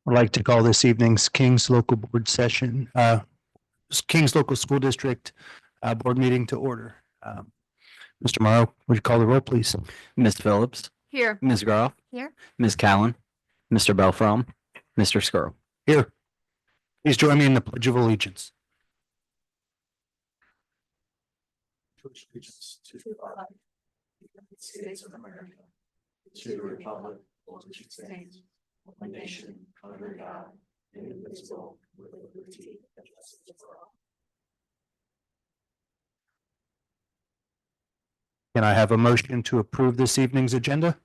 I'd like to call this evening's Kings Local Board Session, Kings Local School District Board Meeting to order. Mr. Morrow, would you call the roll, please? Ms. Phillips, Here. Ms. Groff, Here. Ms. Cowan, Mr. Belfrom, Mr. Skrull. Here. Please join me in the Pledge of Allegiance. Allegiance to the flag, United States of America, to the republic for which it stands, one nation under God, indivisible, with liberty and justice for all. Can I have a motion to approve this evening's agenda?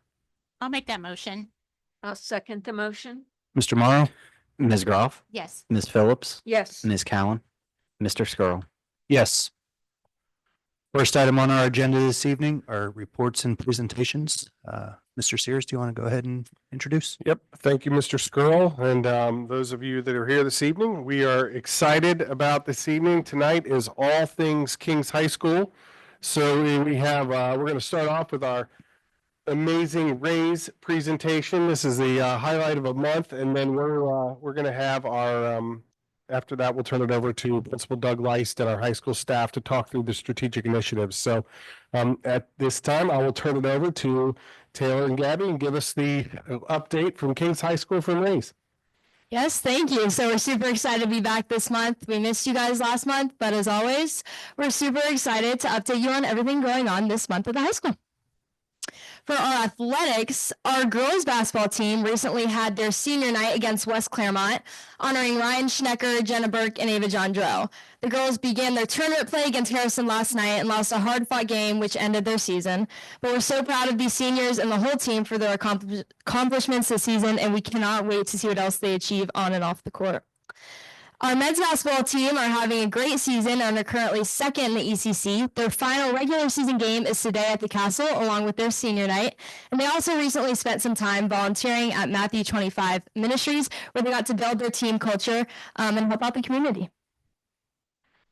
I'll make that motion. I'll second the motion. Mr. Morrow? Ms. Groff, Yes. Ms. Phillips, Yes. Ms. Cowan, Mr. Skrull. Yes. First item on our agenda this evening are reports and presentations. Mr. Sears, do you want to go ahead and introduce? Yep. Thank you, Mr. Skrull. And those of you that are here this evening, we are excited about this evening. Tonight is all things Kings High School. So we have, we're going to start off with our amazing Raise presentation. This is the highlight of a month. And then we're going to have our, after that, we'll turn it over to Principal Doug Leist and our high school staff to talk through the strategic initiatives. So at this time, I will turn it over to Taylor and Gabby and give us the update from Kings High School from Raise. Yes, thank you. So we're super excited to be back this month. We missed you guys last month, but as always, we're super excited to update you on everything going on this month at the high school. For our athletics, our girls basketball team recently had their senior night against West Claremont, honoring Ryan Schnecker, Jenna Burke, and Ava Jandrell. The girls began their tournament play against Harrison last night and lost a hard-fought game, which ended their season. But we're so proud of these seniors and the whole team for their accomplishments this season, and we cannot wait to see what else they achieve on and off the court. Our men's basketball team are having a great season and are currently second in the ECC. Their final regular season game is today at the Castle, along with their senior night. And they also recently spent some time volunteering at Matthew 25 Ministries, where they got to build their team culture and help out the community.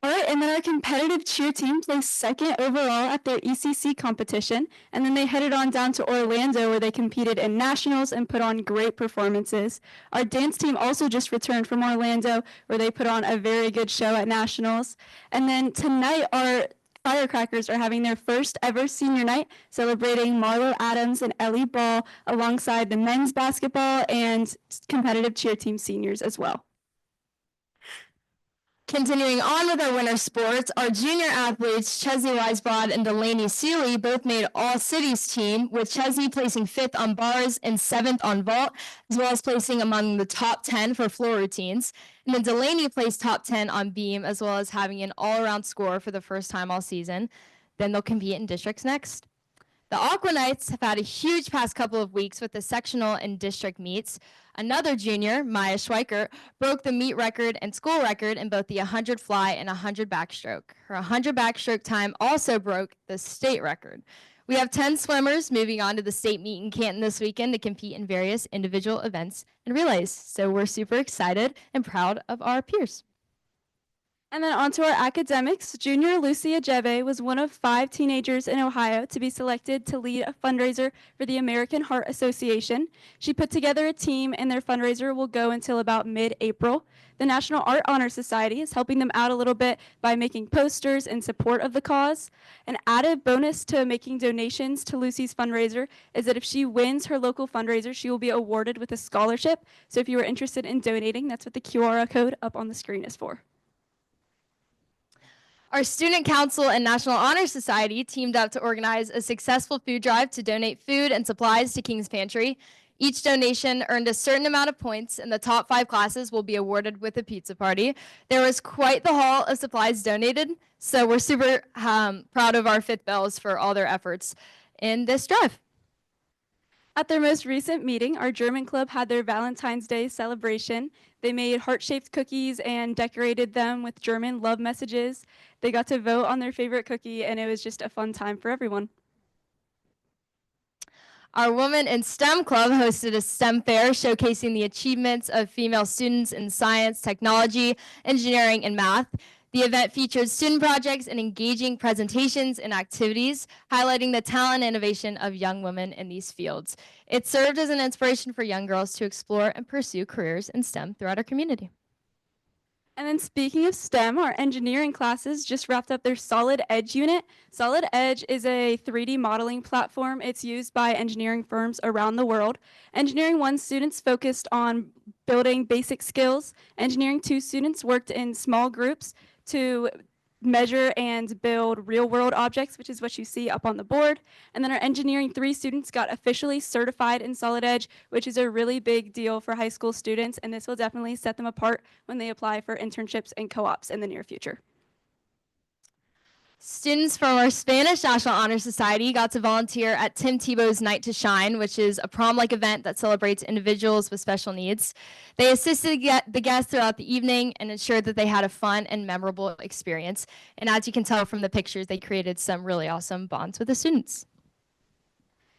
All right, and then our competitive cheer team placed second overall at their ECC competition, and then they headed on down to Orlando where they competed in nationals and put on great performances. Our dance team also just returned from Orlando where they put on a very good show at nationals. And then tonight our Firecrackers are having their first ever senior night, celebrating Marlo Adams and Ellie Ball alongside the men's basketball and competitive cheer team seniors as well. Continuing on with our winter sports, our junior athletes, Chesley Weisbrod and Delaney Seeley, both made All-Cities team, with Chesley placing 5th on bars and 7th on vault, as well as placing among the top 10 for floor routines. And then Delaney placed top 10 on beam, as well as having an all-around score for the first time all season. Then they'll compete in districts next. The Aqua Knights have had a huge past couple of weeks with the sectional and district meets. Another junior, Maya Schweikert, broke the meet record and school record in both the 100 fly and 100 backstroke. Her 100 backstroke time also broke the state record. We have 10 swimmers moving on to the state meet in Canton this weekend to compete in various individual events and relays. So we're super excited and proud of our peers. And then on to our academics. Junior Lucy Ajebe was one of 5 teenagers in Ohio to be selected to lead a fundraiser for the American Heart Association. She put together a team, and their fundraiser will go until about mid-April. The National Art Honor Society is helping them out a little bit by making posters in support of the cause. An added bonus to making donations to Lucy's fundraiser is that if she wins her local fundraiser, she will be awarded with a scholarship. So if you are interested in donating, that's what the QR code up on the screen is for. Our Student Council and National Honor Society teamed up to organize a successful food drive to donate food and supplies to King's Pantry. Each donation earned a certain amount of points, and the top 5 classes will be awarded with a pizza party. There was quite the haul of supplies donated, so we're super proud of our Fifth Bells for all their efforts in this drive. At their most recent meeting, our German club had their Valentine's Day celebration. They made heart-shaped cookies and decorated them with German love messages. They got to vote on their favorite cookie, and it was just a fun time for everyone. Our Women in STEM Club hosted a STEM fair showcasing the achievements of female students in science, technology, engineering, and math. The event featured student projects and engaging presentations and activities, highlighting the talent and innovation of young women in these fields. It served as an inspiration for young girls to explore and pursue careers in STEM throughout our community. And then speaking of STEM, our engineering classes just wrapped up their Solid Edge unit. Solid Edge is a 3D modeling platform. It's used by engineering firms around the world. Engineering 1 students focused on building basic skills. Engineering 2 students worked in small groups to measure and build real-world objects, which is what you see up on the board. And then our Engineering 3 students got officially certified in Solid Edge, which is a really big deal for high school students, and this will definitely set them apart when they apply for internships and co-ops in the near future. Students from our Spanish National Honor Society got to volunteer at Tim Tebow's Night to Shine, which is a prom-like event that celebrates individuals with special needs. They assisted the guests throughout the evening and ensured that they had a fun and memorable experience. And as you can tell from the pictures, they created some really awesome bonds with the students.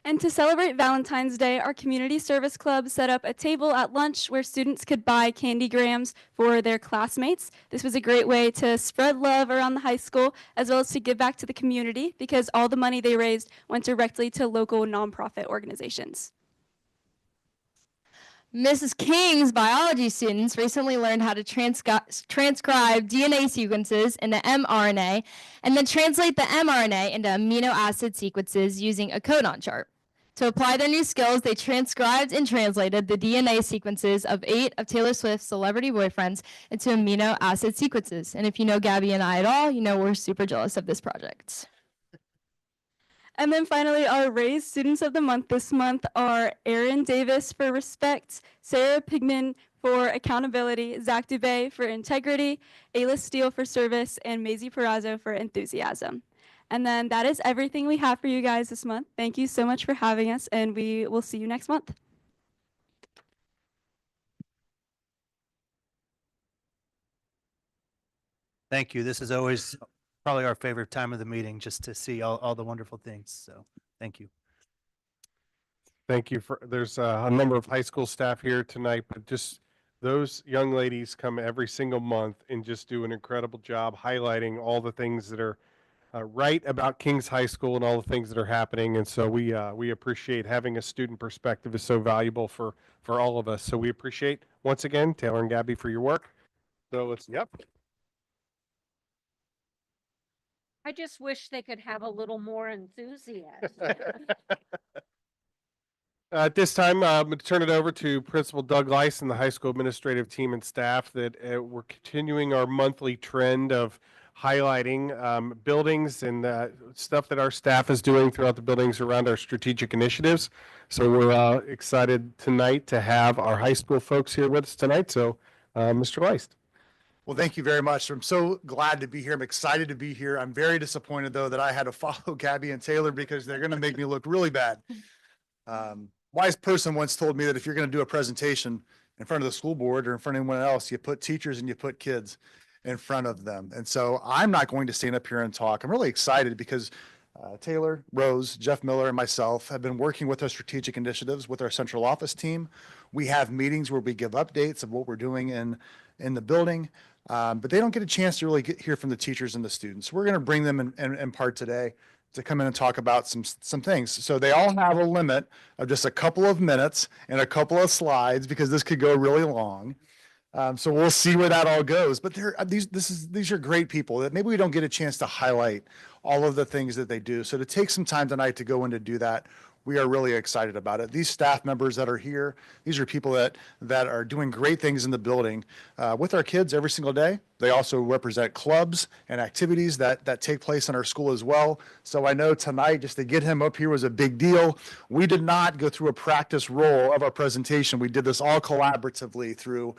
And to celebrate Valentine's Day, our community service club set up a table at lunch where students could buy candy grams for their classmates. This was a great way to spread love around the high school, as well as to give back to the community, because all the money they raised went directly to local nonprofit organizations. Mrs. King's biology students recently learned how to transcribe DNA sequences into mRNA and then translate the mRNA into amino acid sequences using a codon chart. To apply their new skills, they transcribed and translated the DNA sequences of 8 of Taylor Swift's celebrity boyfriends into amino acid sequences. And if you know Gabby and I at all, you know we're super jealous of this project. And then finally, our Raised Students of the Month this month are Erin Davis for Respect, Sarah Pigman for Accountability, Zach Dubé for Integrity, Ayla Steele for Service, and Maisie Perazzo for Enthusiasm. And then that is everything we have for you guys this month. Thank you so much for having us, and we will see you next month. Thank you. This is always probably our favorite time of the meeting, just to see all the wonderful things. So thank you. Thank you for, there's a number of high school staff here tonight, but just those young ladies come every single month and just do an incredible job highlighting all the things that are right about Kings High School and all the things that are happening. And so we appreciate having a student perspective is so valuable for all of us. So we appreciate, once again, Taylor and Gabby for your work. So let's, yep. I just wish they could have a little more enthusiasm. At this time, I'm going to turn it over to Principal Doug Leiss and the high school administrative team and staff that we're continuing our monthly trend of highlighting buildings and stuff that our staff is doing throughout the buildings around our strategic initiatives. So we're excited tonight to have our high school folks here with us tonight. So Mr. Leiss. Well, thank you very much. I'm so glad to be here. I'm excited to be here. I'm very disappointed, though, that I had to follow Gabby and Taylor because they're going to make me look really bad. Wise person once told me that if you're going to do a presentation in front of the school board or in front of anyone else, you put teachers and you put kids in front of them. And so I'm not going to stand up here and talk. I'm really excited because Taylor, Rose, Jeff Miller, and myself have been working with our strategic initiatives with our central office team. We have meetings where we give updates of what we're doing in the building. But they don't get a chance to really hear from the teachers and the students. We're going to bring them in part today to come in and talk about some things. So they all have a limit of just a couple of minutes and a couple of slides because this could go really long. So we'll see where that all goes. But these are great people that maybe we don't get a chance to highlight all of the things that they do. So to take some time tonight to go in to do that, we are really excited about it. These staff members that are here, these are people that are doing great things in the building with our kids every single day. They also represent clubs and activities that take place in our school as well. So I know tonight, just to get him up here was a big deal. We did not go through a practice roll of our presentation. We did this all collaboratively through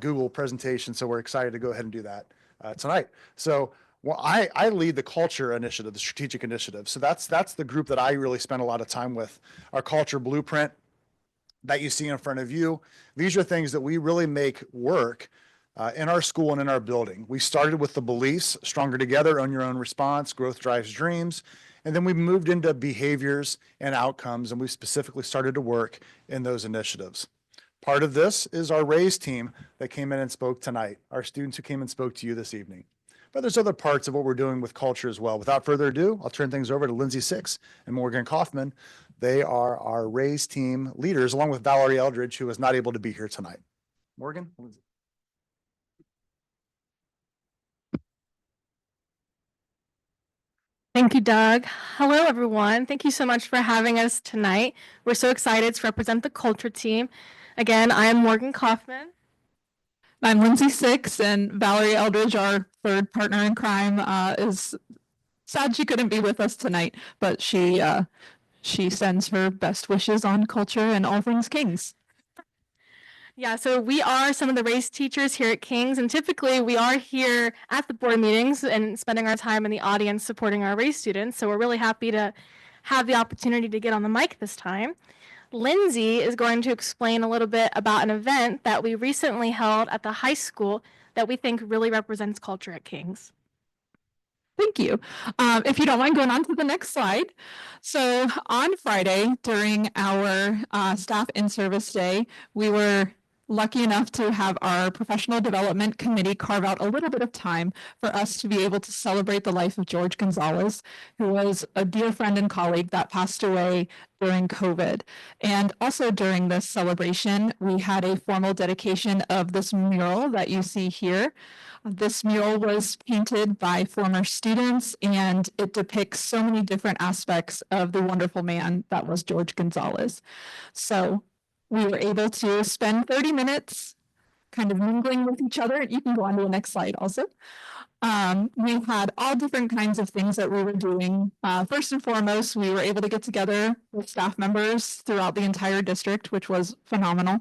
Google presentation. So we're excited to go ahead and do that tonight. So well, I lead the culture initiative, the strategic initiative. So that's the group that I really spend a lot of time with. Our culture blueprint that you see in front of you. These are things that we really make work in our school and in our building. We started with the beliefs, stronger together, own your own response, growth drives dreams. And then we moved into behaviors and outcomes, and we specifically started to work in those initiatives. Part of this is our RAISE team that came in and spoke tonight, our students who came and spoke to you this evening. but there's other parts of what we're doing with culture as well. Without further ado, I'll turn things over to Lindsay Six and Morgan Kaufman. They are our Raise team leaders, along with Valerie Eldridge, who was not able to be here tonight. Morgan? Lindsay. Thank you, Doug. Hello, everyone. Thank you so much for having us tonight. We're so excited to represent the culture team. Again, I am Morgan Kaufman. I'm Lindsay Six, and Valerie Eldridge, our third partner in crime, is sad she couldn't be with us tonight, but she sends her best wishes on culture and all things Kings. Yeah, so we are some of the race teachers here at Kings, and typically we are here at the board meetings and spending our time in the audience supporting our race students. So we're really happy to have the opportunity to get on the mic this time. Lindsay is going to explain a little bit about an event that we recently held at the high school that we think really represents culture at Kings. Thank you. If you don't mind going on to the next slide. So on Friday, during our staff in-service day, we were lucky enough to have our professional development committee carve out a little bit of time for us to be able to celebrate the life of George Gonzalez, who was a dear friend and colleague that passed away during COVID. And also during this celebration, we had a formal dedication of this mural that you see here. This mural was painted by former students, and it depicts so many different aspects of the wonderful man that was George Gonzalez. So we were able to spend 30 minutes kind of mingling with each other. You can go on to the next slide also. We had all different kinds of things that we were doing. First and foremost, we were able to get together with staff members throughout the entire district, which was phenomenal.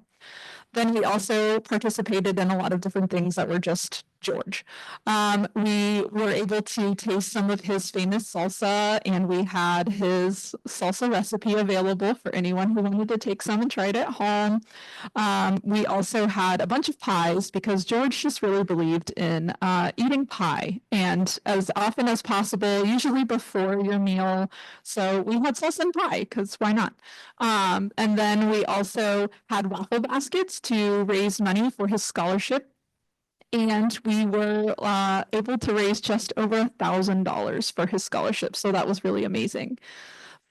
Then we also participated in a lot of different things that were just George. We were able to taste some of his famous salsa, and we had his salsa recipe available for anyone who wanted to take some and try it at home. We also had a bunch of pies because George just really believed in eating pie, and as often as possible, usually before your meal. So we had salsa and pie because why not? And then we also had waffle baskets to raise money for his scholarship. And we were able to raise just over $1,000 for his scholarship. So that was really amazing.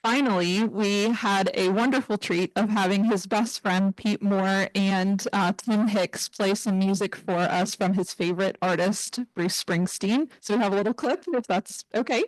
Finally, we had a wonderful treat of having his best friend, Pete Moore, and Tim Hicks play some music for us from his favorite artist, Bruce Springsteen. So we have a little clip, if that's okay.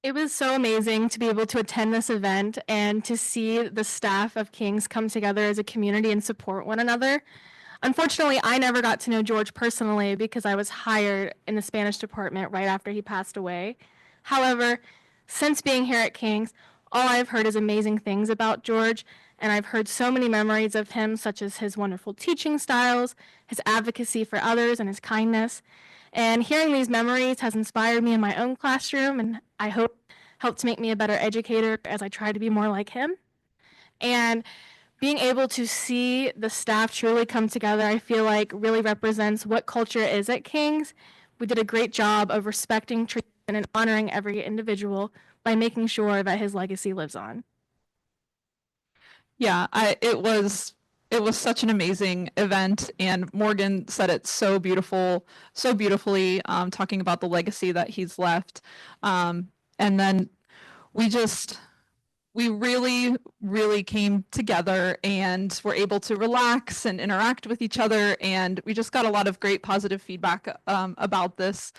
It was so amazing to be able to attend this event and to see the staff of Kings come together as a community and support one another. Unfortunately, I never got to know George personally because I was hired in the Spanish department right after he passed away. However, since being here at Kings, all I've heard is amazing things about George, and I've heard so many memories of him, such as his wonderful teaching styles, his advocacy for others, and his kindness. And hearing these memories has inspired me in my own classroom, and I hope helped to make me a better educator as I try to be more like him. And being able to see the staff truly come together, I feel like really represents what culture is at Kings. We did a great job of respecting, treating, and honoring every individual by making sure that his legacy lives on. Yeah, it was such an amazing event, and Morgan said it so beautifully, talking about the legacy that he's left. And then we just we really, really came together and were able to relax and interact with each other. And we just got a lot of great positive feedback about this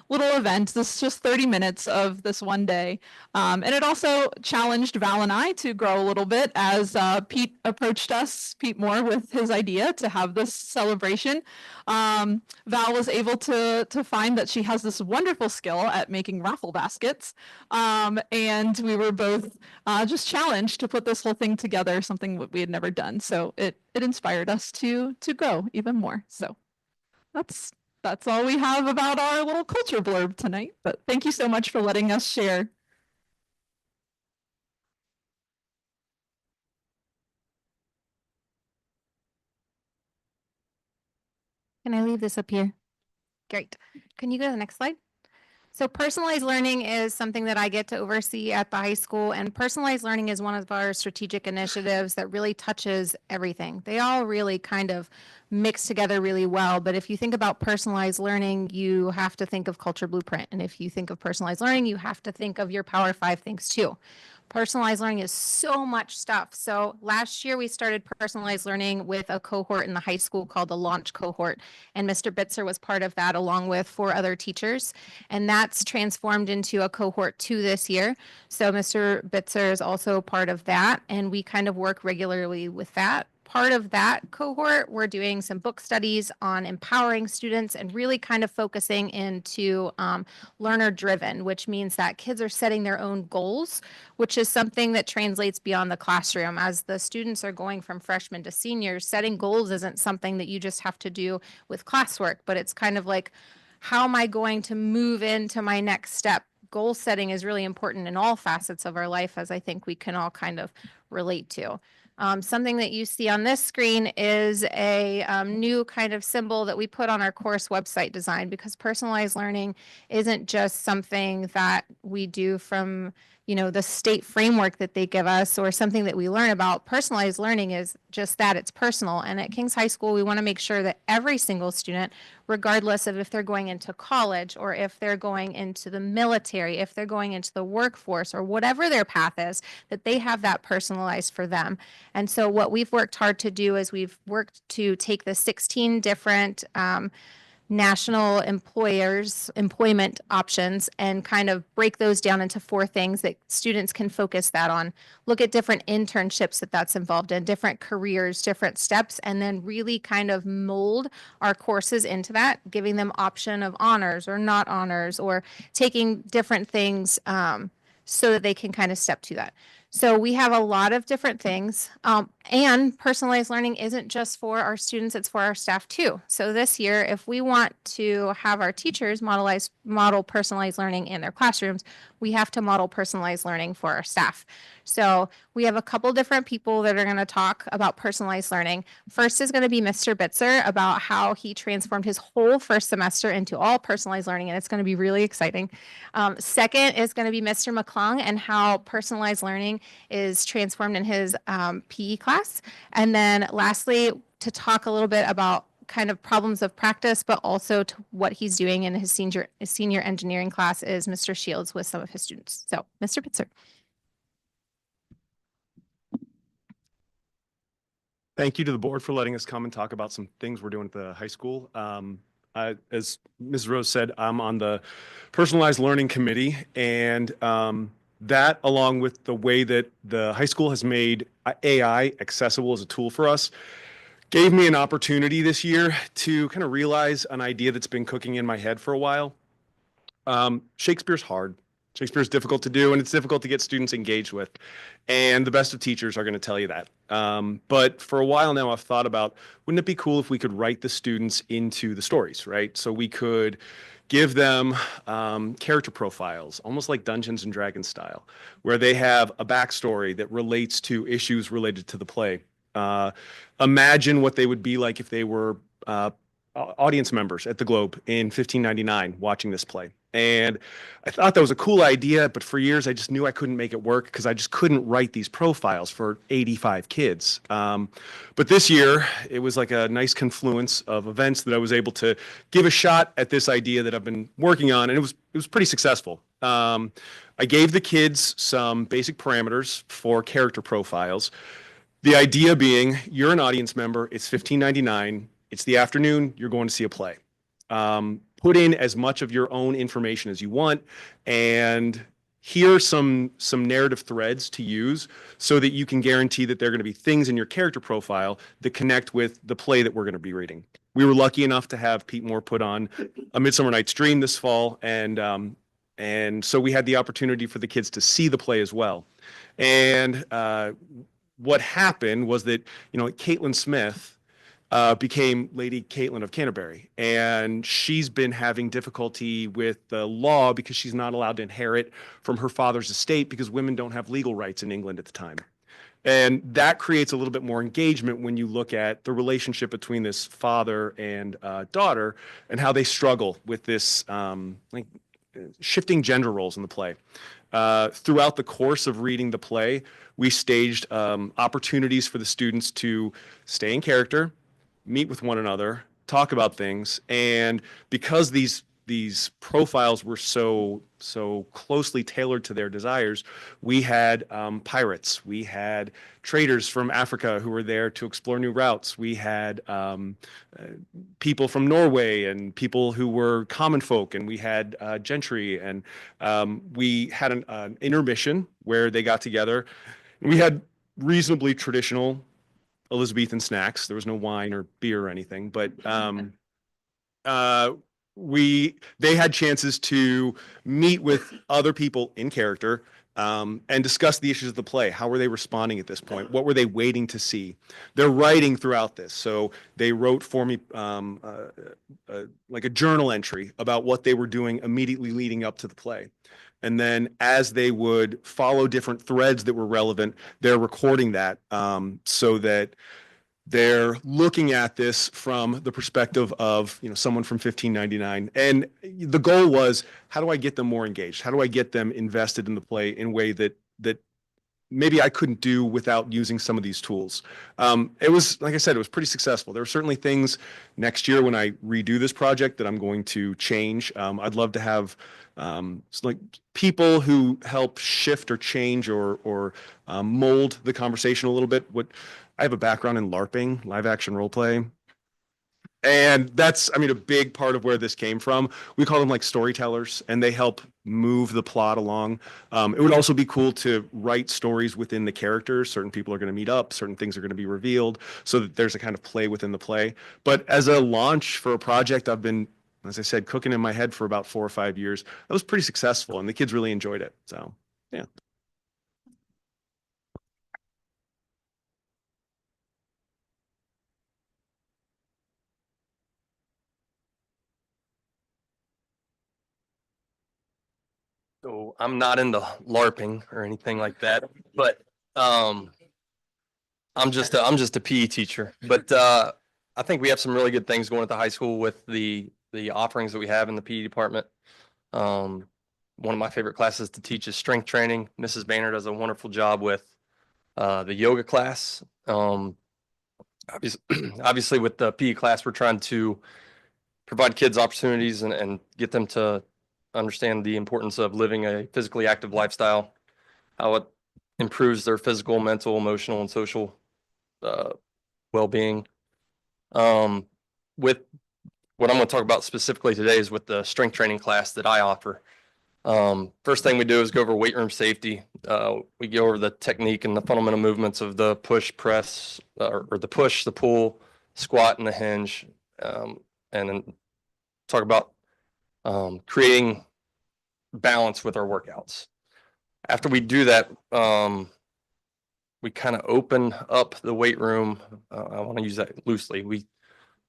little event. This is just 30 minutes of this one day. And it also challenged Val and I to grow a little bit as Pete approached us, Pete Moore, with his idea to have this celebration. Val was able to find that she has this wonderful skill at making raffle baskets. And we were both just challenged to put this whole thing together, something that we had never done. So it inspired us to grow even more. So that's all we have about our little culture blurb tonight. But thank you so much for letting us share. Can I leave this up here? Great. Can you go to the next slide? So personalized learning is something that I get to oversee at the high school, and personalized learning is one of our strategic initiatives that really touches everything. They all really kind of mix together really well, but if you think about personalized learning, you have to think of Culture Blueprint, and if you think of personalized learning, you have to think of your Power 5 things too. Personalized learning is so much stuff. So last year we started personalized learning with a cohort in the high school called the Launch Cohort. And Mr. Bitzer was part of that along with 4 other teachers. And that's transformed into a cohort 2 this year. So Mr. Bitzer is also part of that. And we kind of work regularly with that. Part of that cohort, we're doing some book studies on empowering students and really kind of focusing into learner driven, which means that kids are setting their own goals, which is something that translates beyond the classroom. As the students are going from freshmen to seniors, setting goals isn't something that you just have to do with classwork, but it's kind of like, how am I going to move into my next step? Goal setting is really important in all facets of our life, as I think we can all kind of relate to. Something that you see on this screen is a new kind of symbol that we put on our course website design, because personalized learning isn't just something that we do from, you know, the state framework that they give us or something that we learn about. Personalized learning is just that, it's personal. And at King's High School, we want to make sure that every single student, regardless of if they're going into college or if they're going into the military, if they're going into the workforce or whatever their path is, that they have that personalized for them. And so what we've worked hard to do is we've worked to take the 16 different national employment options and kind of break those down into 4 things that students can focus that on. Look at different internships that's involved in, different careers, different steps, and then really kind of mold our courses into that, giving them option of honors or not honors, or taking different things so that they can kind of step to that. So we have a lot of different things, and personalized learning isn't just for our students, it's for our staff too. So this year, if we want to have our teachers model personalized learning in their classrooms, we have to model personalized learning for our staff. So we have a couple different people that are going to talk about personalized learning. First is going to be Mr. Bitzer, about how he transformed his whole first semester into all personalized learning, and it's going to be really exciting. Second is going to be Mr. McClung, and how personalized learning is transformed in his PE class. And then lastly, to talk a little bit about kind of problems of practice, but also to what he's doing in his senior engineering class, is Mr. Shields with some of his students. So Mr. Bitzer. Thank you to the board for letting us come and talk about some things we're doing at the high school. As Ms. Rose said, I'm on the personalized learning committee, and that, along with the way that the high school has made AI accessible as a tool for us, gave me an opportunity this year to kind of realize an idea that's been cooking in my head for a while. Shakespeare's hard. Shakespeare's difficult to do, and it's difficult to get students engaged with. And the best of teachers are going to tell you that. But for a while now, I've thought about, wouldn't it be cool if we could write the students into the stories, right? So we could give them character profiles, almost like Dungeons and Dragons style, where they have a backstory that relates to issues related to the play. Imagine what they would be like if they were audience members at the Globe in 1599 watching this play. And I thought that was a cool idea, but for years I just knew I couldn't make it work because I just couldn't write these profiles for 85 kids. But this year, it was like a nice confluence of events that I was able to give a shot at this idea that I've been working on, and it was pretty successful. I gave the kids some basic parameters for character profiles. The idea being, you're an audience member, it's $15.99, it's the afternoon, you're going to see a play. Put in as much of your own information as you want, and here are some narrative threads to use so that you can guarantee that there are going to be things in your character profile that connect with the play that we're going to be reading. We were lucky enough to have Pete Moore put on A Midsummer Night's Dream this fall, and so we had the opportunity for the kids to see the play as well. And what happened was that, Caitlin Smith became Lady Caitlin of Canterbury, and she's been having difficulty with the law because she's not allowed to inherit from her father's estate because women don't have legal rights in England at the time. And that creates a little bit more engagement when you look at the relationship between this father and daughter and how they struggle with this shifting gender roles in the play. Throughout the course of reading the play, we staged opportunities for the students to stay in character, meet with one another, talk about things, and because these profiles were so closely tailored to their desires, we had pirates, we had traders from Africa who were there to explore new routes, we had people from Norway and people who were common folk, and we had gentry, and we had an intermission where they got together. We had reasonably traditional Elizabethan snacks. There was no wine or beer or anything, but they had chances to meet with other people in character and discuss the issues of the play. How were they responding at this point? What were they waiting to see? They're writing throughout this. So they wrote for me like a journal entry about what they were doing immediately leading up to the play. And then as they would follow different threads that were relevant, they're recording that so that they're looking at this from the perspective of someone from 1599. And the goal was, how do I get them more engaged? How do I get them invested in the play in a way that maybe I couldn't do without using some of these tools? It was, like I said, it was pretty successful. There are certainly things next year when I redo this project that I'm going to change. I'd love to have like people who help shift or change or mold the conversation a little bit. I have a background in LARPing, live action role play. And that's, a big part of where this came from. We call them like storytellers, and they help move the plot along. It would also be cool to write stories within the characters. Certain people are going to meet up, certain things are going to be revealed, so that there's a kind of play within the play. But as a launch for a project, I've been, as I said, cooking in my head for about 4 or 5 years. That was pretty successful, and the kids really enjoyed it. So, yeah. So I'm not into LARPing or anything like that, but I'm just a PE teacher. But I think we have some really good things going at the high school with the offerings that we have in the PE department. One of my favorite classes to teach is strength training. Mrs. Banner does a wonderful job with the yoga class. Obviously with the PE class, we're trying to provide kids opportunities and get them to understand the importance of living a physically active lifestyle, how it improves their physical, mental, emotional, and social well-being. With what I'm going to talk about specifically today is with the strength training class that I offer. First thing we do is go over weight room safety. We go over the technique and the fundamental movements of the push, press, or the push, the pull, squat, and the hinge, and then talk about creating balance with our workouts. After we do that, we kind of open up the weight room. I want to use that loosely. We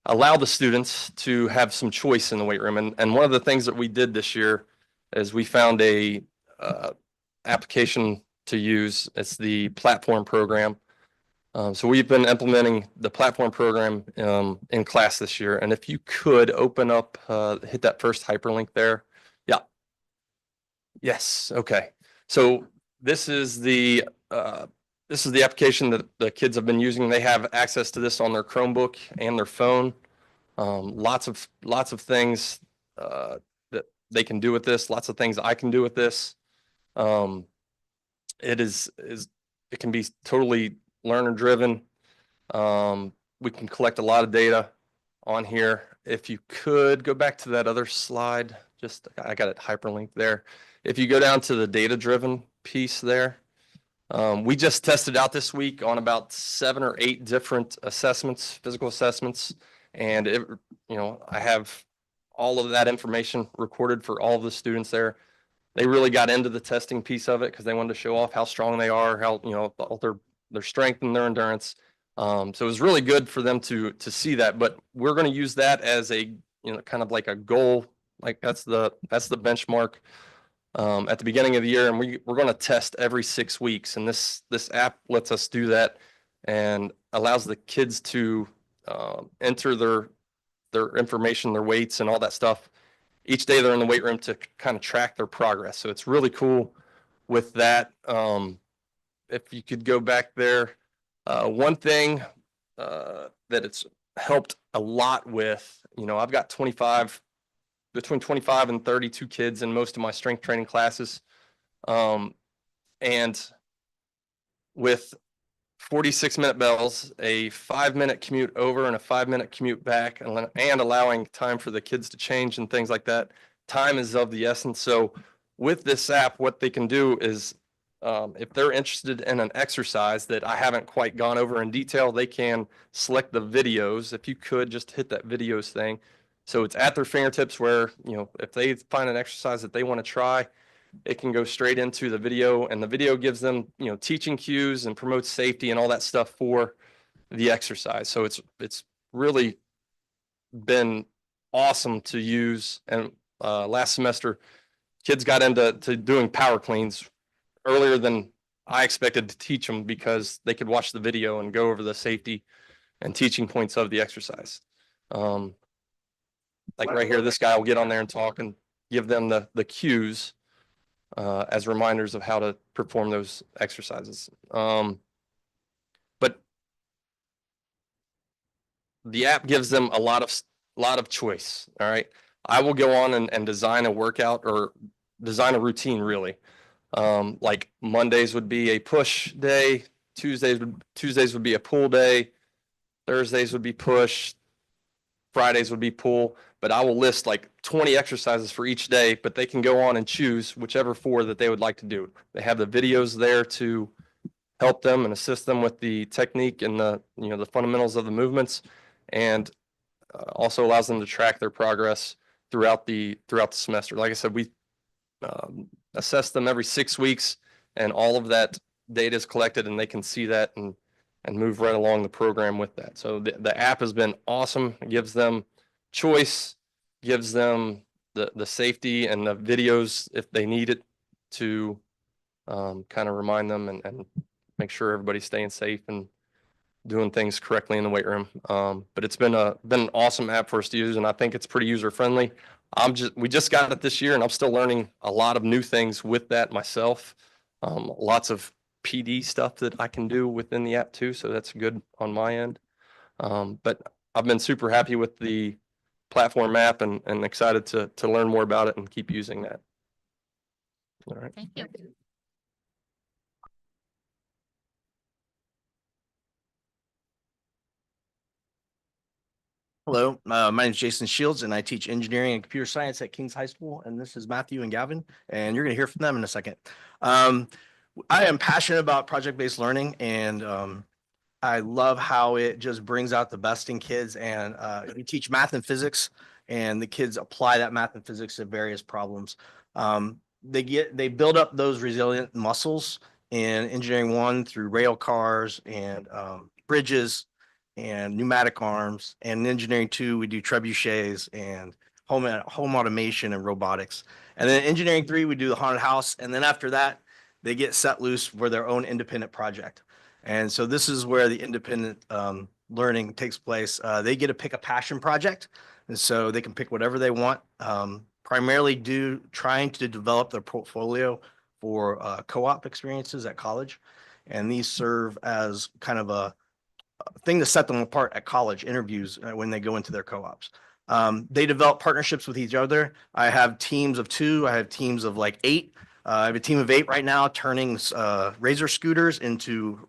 allow the students to have some choice in the weight room. And one of the things that we did this year is we found a application to use. It's the platform program. So we've been implementing the platform program in class this year. And if you could open up, hit that first hyperlink there. Yeah. Yes. Okay. So this is the application that the kids have been using. They have access to this on their Chromebook and their phone. Lots of things that they can do with this, lots of things I can do with this. It can be totally learner driven. We can collect a lot of data on here. If you could go back to that other slide, I got it hyperlinked there. If you go down to the data driven piece there, we just tested out this week on about 7 or 8 different assessments, physical assessments. And I have all of that information recorded for all of the students there. They really got into the testing piece of it because they wanted to show off how strong they are, how, all their strength and their endurance. So it was really good for them to see that, but we're going to use that as a, kind of like a goal, like that's the benchmark at the beginning of the year. And we're going to test every 6 weeks. And this app lets us do that and allows the kids to enter their information, their weights and all that stuff each day they're in the weight room to kind of track their progress. So it's really cool with that. If you could go back there, one thing that it's helped a lot with, I've got between 25 and 32 kids in most of my strength training classes. And with 46-minute bells, a 5-minute commute over and a 5-minute commute back, and allowing time for the kids to change and things like that, time is of the essence. So with this app, what they can do is, if they're interested in an exercise that I haven't quite gone over in detail, they can select the videos. If you could just hit that videos thing. So it's at their fingertips where, if they find an exercise that they want to try, it can go straight into the video, and the video gives them, teaching cues and promotes safety and all that stuff for the exercise. So it's really been awesome to use. And last semester, kids got into doing power cleans earlier than I expected to teach them because they could watch the video and go over the safety and teaching points of the exercise. Like right here, this guy will get on there and talk and give them the cues as reminders of how to perform those exercises. But the app gives them a lot of choice. All right. I will go on and design a workout or design a routine really. Like Mondays would be a push day, Tuesdays would be a pull day, Thursdays would be push, Fridays would be pull, but I will list like 20 exercises for each day, but they can go on and choose whichever 4 that they would like to do. They have the videos there to help them and assist them with the technique and the fundamentals of the movements, and also allows them to track their progress throughout the semester. Like I said, we assess them every 6 weeks, and all of that data is collected, and they can see that and move right along the program with that. So the app has been awesome. It gives them choice, gives them the safety and the videos if they need it to kind of remind them and make sure everybody's staying safe and doing things correctly in the weight room. But it's been an awesome app for us to use, and I think it's pretty user friendly. We just got it this year, and I'm still learning a lot of new things with that myself. Lots of PD stuff that I can do within the app too, so that's good on my end. But I've been super happy with the platform app and excited to learn more about it and keep using that. All right. Thank you. Hello, my name is Jason Shields, and I teach engineering and computer science at Kings High School. And this is Matthew and Gavin, and you're going to hear from them in a second. I am passionate about project-based learning, and I love how it just brings out the best in kids. And we teach math and physics, and the kids apply that math and physics to various problems. They build up those resilient muscles in engineering 1 through rail cars and bridges and pneumatic arms, and in engineering 2 we do trebuchets and home automation and robotics. And then engineering 3 we do the haunted house, and then after that they get set loose for their own independent project. And so this is where the independent learning takes place. They get to pick a passion project, and so they can pick whatever they want, primarily trying to develop their portfolio for co-op experiences at college. And these serve as kind of a thing to set them apart at college interviews when they go into their co-ops. They develop partnerships with each other. I have teams of 2, I have teams of like 8. I have a team of 8 right now turning Razor scooters into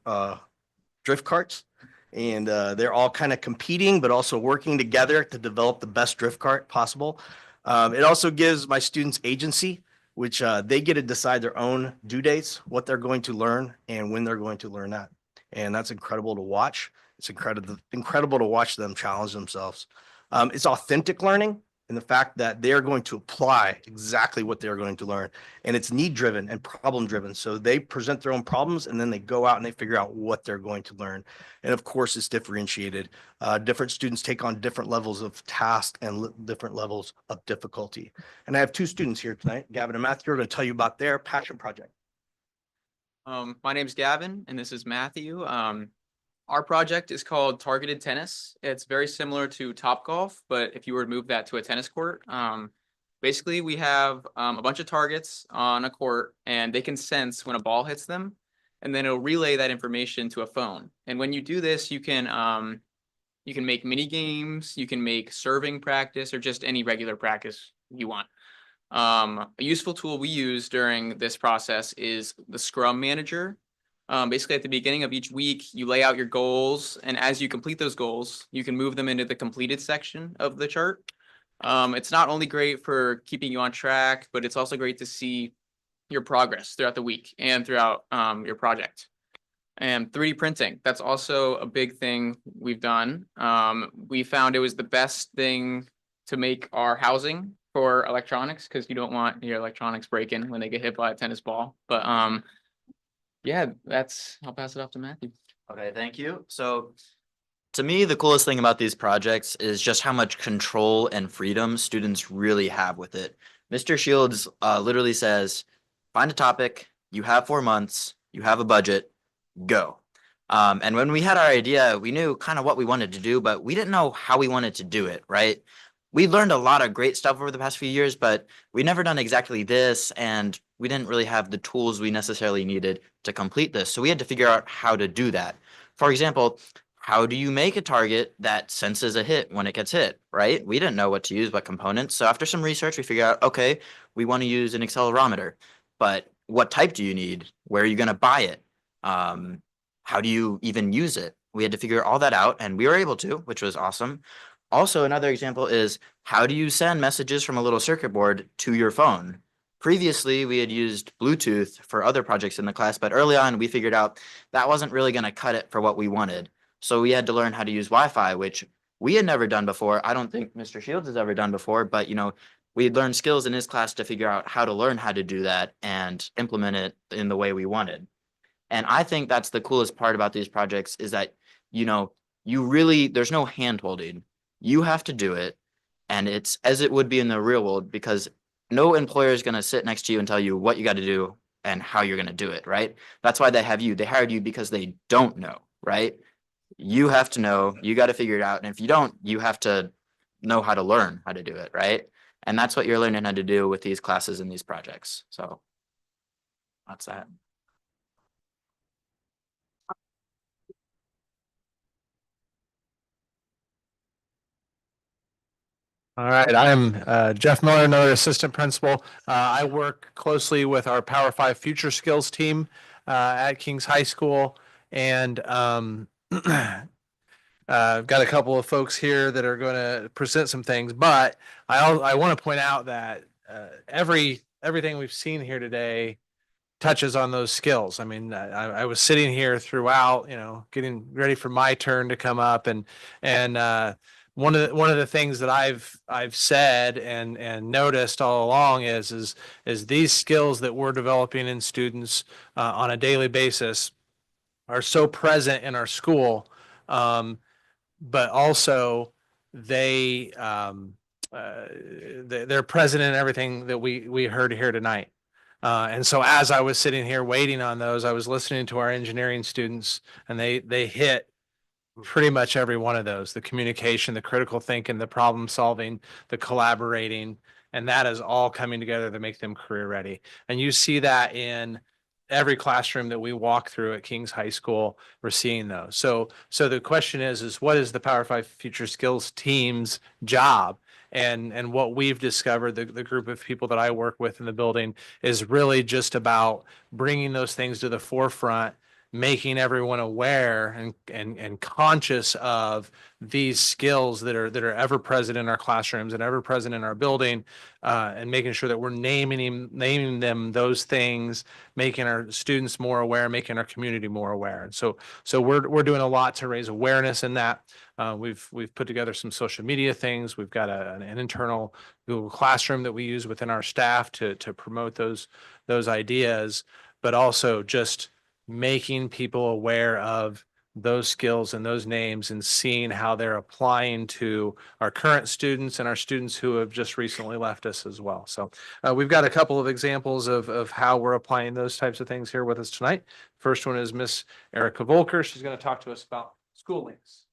drift carts. And they're all kind of competing, but also working together to develop the best drift cart possible. It also gives my students agency, which they get to decide their own due dates, what they're going to learn and when they're going to learn that. And that's incredible to watch. It's incredible to watch them challenge themselves. It's authentic learning in the fact that they're going to apply exactly what they're going to learn. And it's need driven and problem driven. So they present their own problems and then they go out and they figure out what they're going to learn. And of course, it's differentiated. Different students take on different levels of task and different levels of difficulty. And I have 2 students here tonight, Gavin and Matthew, are going to tell you about their passion project. My name's Gavin and this is Matthew. Our project is called Targeted Tennis. It's very similar to Topgolf, but if you were to move that to a tennis court, basically we have a bunch of targets on a court and they can sense when a ball hits them and then it'll relay that information to a phone. And when you do this, you can make mini games, you can make serving practice or just any regular practice you want. A useful tool we use during this process is the Scrum Manager. Basically, at the beginning of each week, you lay out your goals, and as you complete those goals, you can move them into the completed section of the chart. It's not only great for keeping you on track, but it's also great to see your progress throughout the week and throughout your project. And 3D printing, that's also a big thing we've done. We found it was the best thing to make our housing for electronics because you don't want your electronics breaking when they get hit by a tennis ball. But yeah, I'll pass it off to Matthew. Okay, thank you. So to me, the coolest thing about these projects is just how much control and freedom students really have with it. Mr. Shields literally says, find a topic, you have 4 months, you have a budget, go. And when we had our idea, we knew kind of what we wanted to do, but we didn't know how we wanted to do it, right? We learned a lot of great stuff over the past few years, but we'd never done exactly this, and we didn't really have the tools we necessarily needed to complete this. So we had to figure out how to do that. For example, how do you make a target that senses a hit when it gets hit, right? We didn't know what to use, what components. So after some research, we figured out, okay, we want to use an accelerometer, but what type do you need? Where are you going to buy it? How do you even use it? We had to figure all that out, and we were able to, which was awesome. Also, another example is how do you send messages from a little circuit board to your phone? Previously, we had used Bluetooth for other projects in the class, but early on, we figured out that wasn't really going to cut it for what we wanted. So we had to learn how to use Wi-Fi, which we had never done before. I don't think Mr. Shields has ever done before, but we had learned skills in his class to figure out how to learn how to do that and implement it in the way we wanted. And I think that's the coolest part about these projects is that, there's no hand holding. You have to do it. And it's as it would be in the real world because no employer is going to sit next to you and tell you what you got to do and how you're going to do it, right? That's why they have you. They hired you because they don't know, right? You have to know, you got to figure it out. And if you don't, you have to know how to learn how to do it, right? And that's what you're learning how to do with these classes and these projects. So that's that. All right, I'm Jeff Miller, another assistant principal. I work closely with our Power 5 Future Skills team at Kings High School. And I've got a couple of folks here that are going to present some things, but I want to point out that everything we've seen here today touches on those skills. I mean, I was sitting here throughout, getting ready for my turn to come up, and one of the things that I've said and noticed all along is these skills that we're developing in students on a daily basis are so present in our school, but also they're present in everything that we heard here tonight. And so as I was sitting here waiting on those, I was listening to our engineering students, and they hit pretty much every one of those: the communication, the critical thinking, the problem solving, the collaborating, and that is all coming together to make them career ready. And you see that in every classroom that we walk through at Kings High School. We're seeing those. So the question is what is the Power 5 Future Skills team's job? And what we've discovered, the group of people that I work with in the building, is really just about bringing those things to the forefront, making everyone aware and conscious of these skills that are ever present in our classrooms and ever present in our building, and making sure that we're naming them those things, making our students more aware, making our community more aware. And so we're doing a lot to raise awareness in that. We've put together some social media things. We've got an internal Google Classroom that we use within our staff to promote those ideas, but also just making people aware of those skills and those names and seeing how they're applying to our current students and our students who have just recently left us as well. So we've got a couple of examples of how we're applying those types of things here with us tonight. First one is Miss Erica Volker. She's going to talk to us about School Links.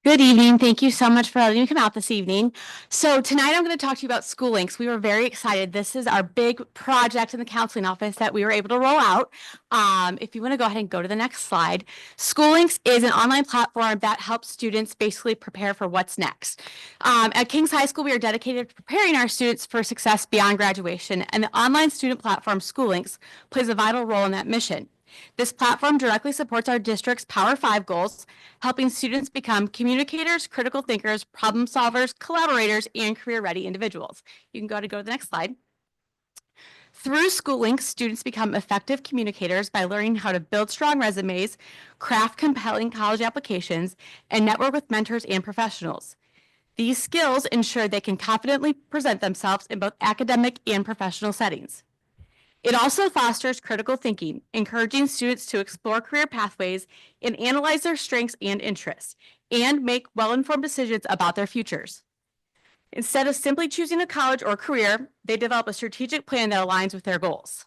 Good evening. Thank you so much for letting me come out this evening. So tonight I'm going to talk to you about School Links. We were very excited. This is our big project in the counseling office that we were able to roll out. If you want to go ahead and go to the next slide. School Links is an online platform that helps students basically prepare for what's next. At Kings High School, we are dedicated to preparing our students for success beyond graduation, and the online student platform School Links plays a vital role in that mission. This platform directly supports our district's Power 5 goals, helping students become communicators, critical thinkers, problem solvers, collaborators, and career-ready individuals. You can go to the next slide. Through School Links, students become effective communicators by learning how to build strong resumes, craft compelling college applications, and network with mentors and professionals. These skills ensure they can confidently present themselves in both academic and professional settings. It also fosters critical thinking, encouraging students to explore career pathways and analyze their strengths and interests, and make well-informed decisions about their futures. Instead of simply choosing a college or career, they develop a strategic plan that aligns with their goals.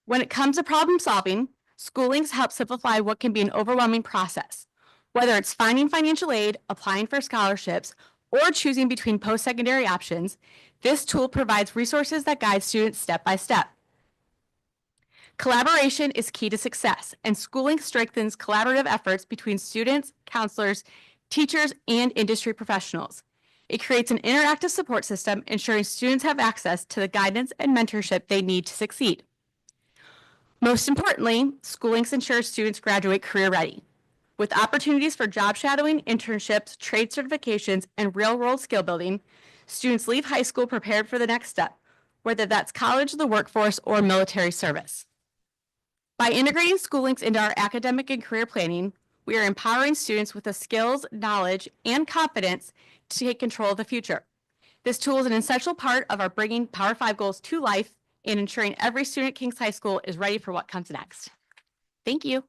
When it comes to problem solving, School Links helps simplify what can be an overwhelming process. Whether it's finding financial aid, applying for scholarships, or choosing between post-secondary options, this tool provides resources that guide students step by step. Collaboration is key to success, and School Links strengthens collaborative efforts between students, counselors, teachers, and industry professionals. It creates an interactive support system, ensuring students have access to the guidance and mentorship they need to succeed. Most importantly, School Links ensures students graduate career ready. With opportunities for job shadowing, internships, trade certifications, and real-world skill building, students leave high school prepared for the next step, whether that's college, the workforce, or military service. By integrating School Links into our academic and career planning, we are empowering students with the skills, knowledge, and confidence to take control of the future. This tool is an essential part of our bringing Power 5 goals to life and ensuring every student at Kings High School is ready for what comes next. Thank you.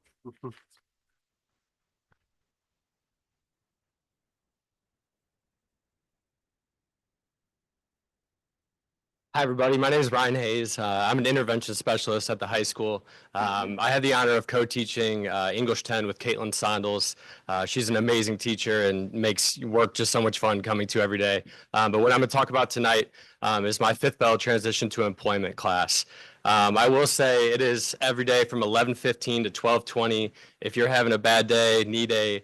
Hi, everybody. My name is Ryan Hayes. I'm an intervention specialist at the high school. I had the honor of co-teaching English 10 with Caitlin Sondels. She's an amazing teacher and makes work just so much fun coming to every day. But what I'm going to talk about tonight is my fifth bell transition to employment class. I will say it is every day from 11:15 to 12:20. If you're having a bad day, need a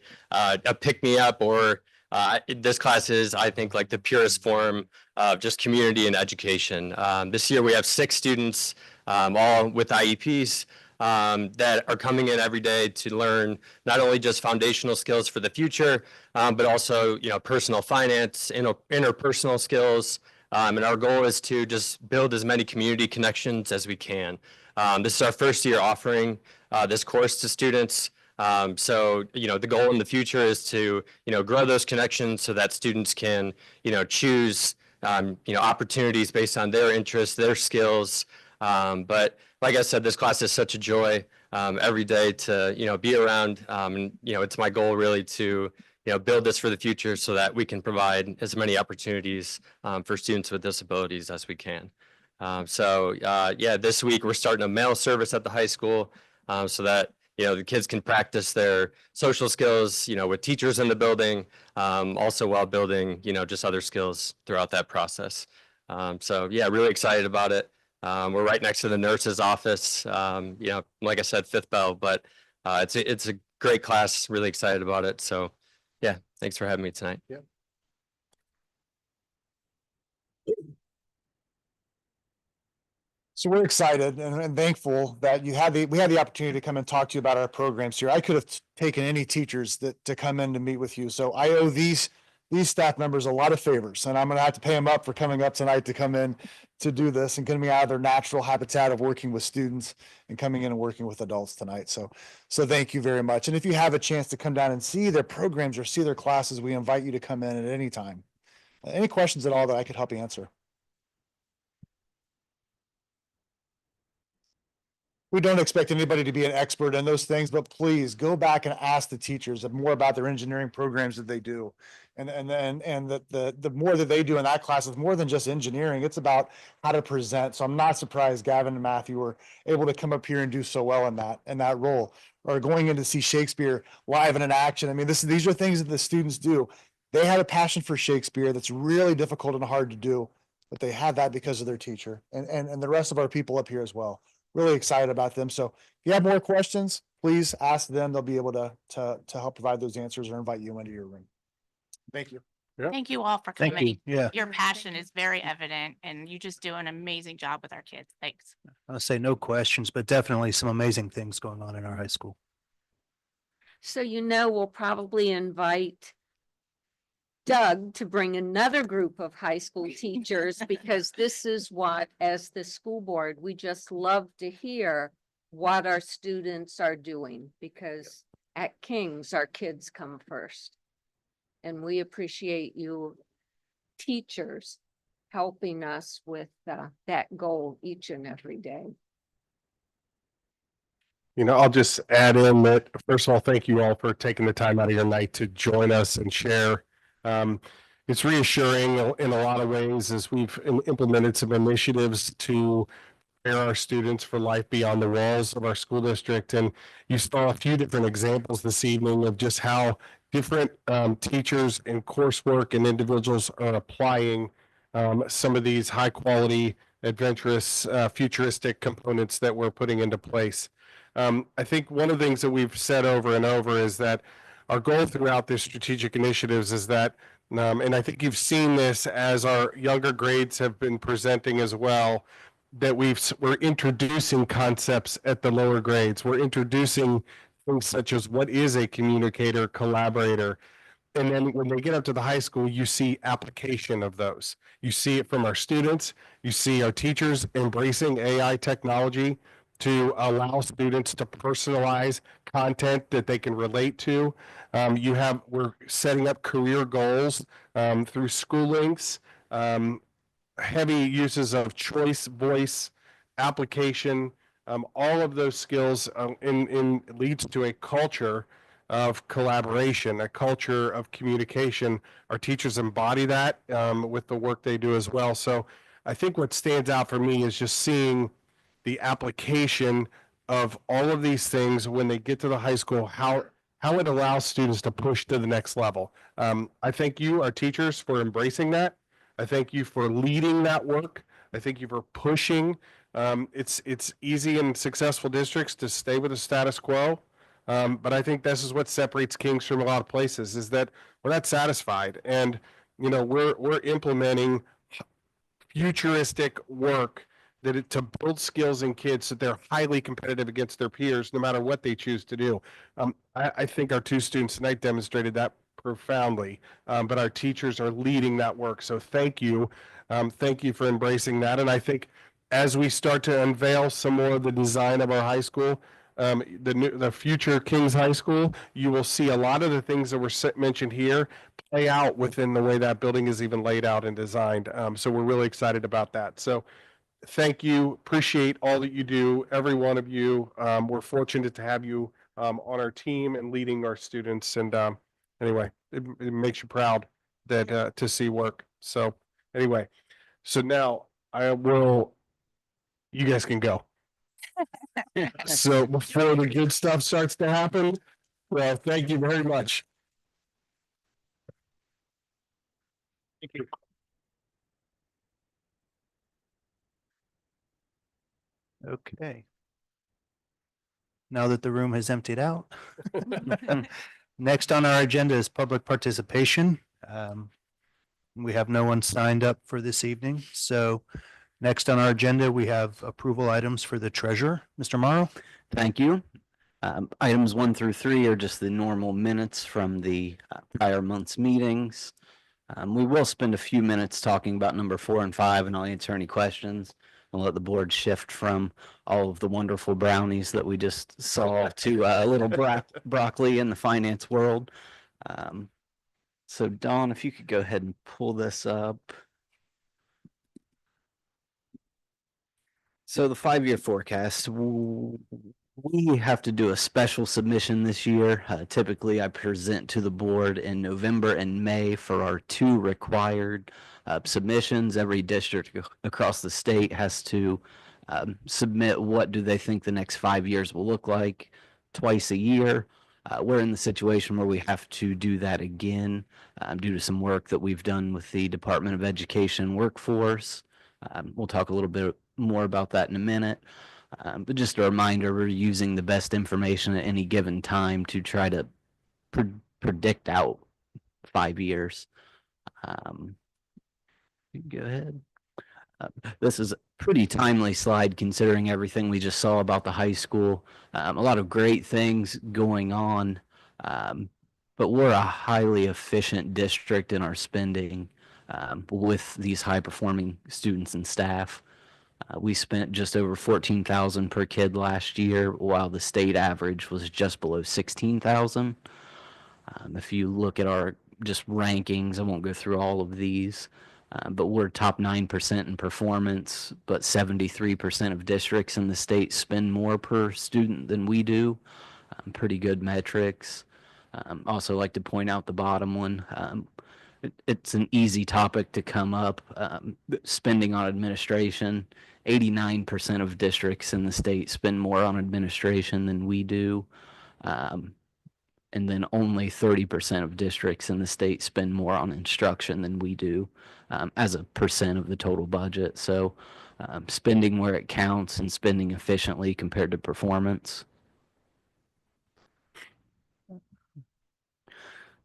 pick-me-up, or this class is, I think, like the purest form of just community and education. This year we have 6 students, all with IEPs, that are coming in every day to learn not only just foundational skills for the future, but also, personal finance, interpersonal skills. And our goal is to just build as many community connections as we can. This is our first year offering this course to students. So, the goal in the future is to, grow those connections so that students can, choose, opportunities based on their interests, their skills. But like I said, this class is such a joy every day to, be around. And, it's my goal really to, build this for the future so that we can provide as many opportunities for students with disabilities as we can. This week we're starting a mail service at the high school so that, the kids can practice their social skills, with teachers in the building, also while building, just other skills throughout that process. Really excited about it. We're right next to the nurse's office, like I said, fifth bell, but it's a great class, really excited about it. So Yeah, thanks for having me tonight. So we're excited and thankful that we had the opportunity to come and talk to you about our programs here. I could have taken any teachers to come in to meet with you. So I owe these staff members a lot of favors, and I'm gonna have to pay them up for coming up tonight to come in to do this and getting me out of their natural habitat of working with students and coming in and working with adults tonight. So thank you very much. And if you have a chance to come down and see their programs or see their classes, we invite you to come in at any time. Any questions at all that I could help you answer? We don't expect anybody to be an expert in those things, but please go back and ask the teachers more about their engineering programs that they do. And the more that they do in that class is more than just engineering. It's about how to present. So I'm not surprised Gavin and Matthew were able to come up here and do so well in that role, or going in to see Shakespeare live and in action. I mean, these are things that the students do. They had a passion for Shakespeare that's really difficult and hard to do, but they had that because of their teacher and the rest of our people up here as well. Really excited about them. So if you have more questions, please ask them. They'll be able to help provide those answers or invite you into your room. Thank you. Thank you all for Thank coming. you. Yeah. Your passion is very evident and you just do an amazing job with our kids. Thanks. I'll say no questions, but definitely some amazing things going on in our high school. So we'll probably invite Doug to bring another group of high school teachers, because this is what, as the school board, we just love to hear what our students are doing, because at King's, our kids come first. And we appreciate you teachers helping us with that goal each and every day. You know, I'll just add in that, first of all, thank you all for taking the time out of your night to join us and share. It's reassuring in a lot of ways as we've implemented some initiatives to prepare our students for life beyond the walls of our school district. And you saw a few different examples this evening of just how different teachers and coursework and individuals are applying some of these high quality, adventurous, futuristic components that we're putting into place. I think one of the things that we've said over and over is that our goal throughout this strategic initiatives is that, and I think you've seen this as our younger grades have been presenting as well, that we're introducing concepts at the lower grades. We're introducing things such as what is a communicator, collaborator. And then when they get up to the high school, you see application of those. You see it from our students. You see our teachers embracing AI technology to allow students to personalize content that they can relate to. We're setting up career goals through School Links, heavy uses of choice, voice, application, all of those skills leads to a culture of collaboration, a culture of communication. Our teachers embody that with the work they do as well. So I think what stands out for me is just seeing the application of all of these things when they get to the high school, how it allows students to push to the next level. I thank you, our teachers, for embracing that. I thank you for leading that work. I thank you for pushing. It's easy in successful districts to stay with the status quo. But I think this is what separates Kings from a lot of places, is that we're not satisfied. And, you know, we're implementing futuristic work to build skills in kids so they're highly competitive against their peers, no matter what they choose to do. I think our two students tonight demonstrated that profoundly, but our teachers are leading that work. So thank you. Thank you for embracing that. And I think as we start to unveil some more of the design of our high school, the future Kings High School, you will see a lot of the things that were mentioned here play out within the way that building is even laid out and designed. So we're really excited about that. So thank you. Appreciate all that you do, every one of you. We're fortunate to have you on our team and leading our students. And anyway, it makes you proud that to see work. So anyway, so now you guys can go. So before the good stuff starts to happen, well, thank you very much. Thank you. Okay. Now that the room has emptied out, Next on our agenda is public participation. We have no one signed up for this evening. So next on our agenda, we have approval items for the treasurer. Mr. Morrow? Thank you. Items 1 through 3 are just the normal minutes from the prior month's meetings. We will spend a few minutes talking about number 4 and 5, and I'll answer any questions. I'll let the board shift from all of the wonderful brownies that we just saw to a little broccoli in the finance world. So Dawn, if you could go ahead and pull this up. So the 5-year forecast, we have to do a special submission this year. Typically, I present to the board in November and May for our 2 required submissions. Every district across the state has to submit what do they think the next 5 years will look like twice a year. We're in the situation where we have to do that again due to some work that we've done with the Department of Education workforce. We'll talk a little bit more about that in a minute. But just a reminder, we're using the best information at any given time to try to predict out 5 years. Go ahead. This is a pretty timely slide considering everything we just saw about the high school. A lot of great things going on, but we're a highly efficient district in our spending with these high-performing students and staff. We spent just over $14,000 per kid last year, while the state average was just below $16,000. If you look at our just rankings, I won't go through all of these, but we're top 9% in performance, but 73% of districts in the state spend more per student than we do. Pretty good metrics. Also like to point out the bottom one. It's an easy topic to come up. Spending on administration. 89% of districts in the state spend more on administration than we do. And then only 30% of districts in the state spend more on instruction than we do as a percent of the total budget. So spending where it counts and spending efficiently compared to performance.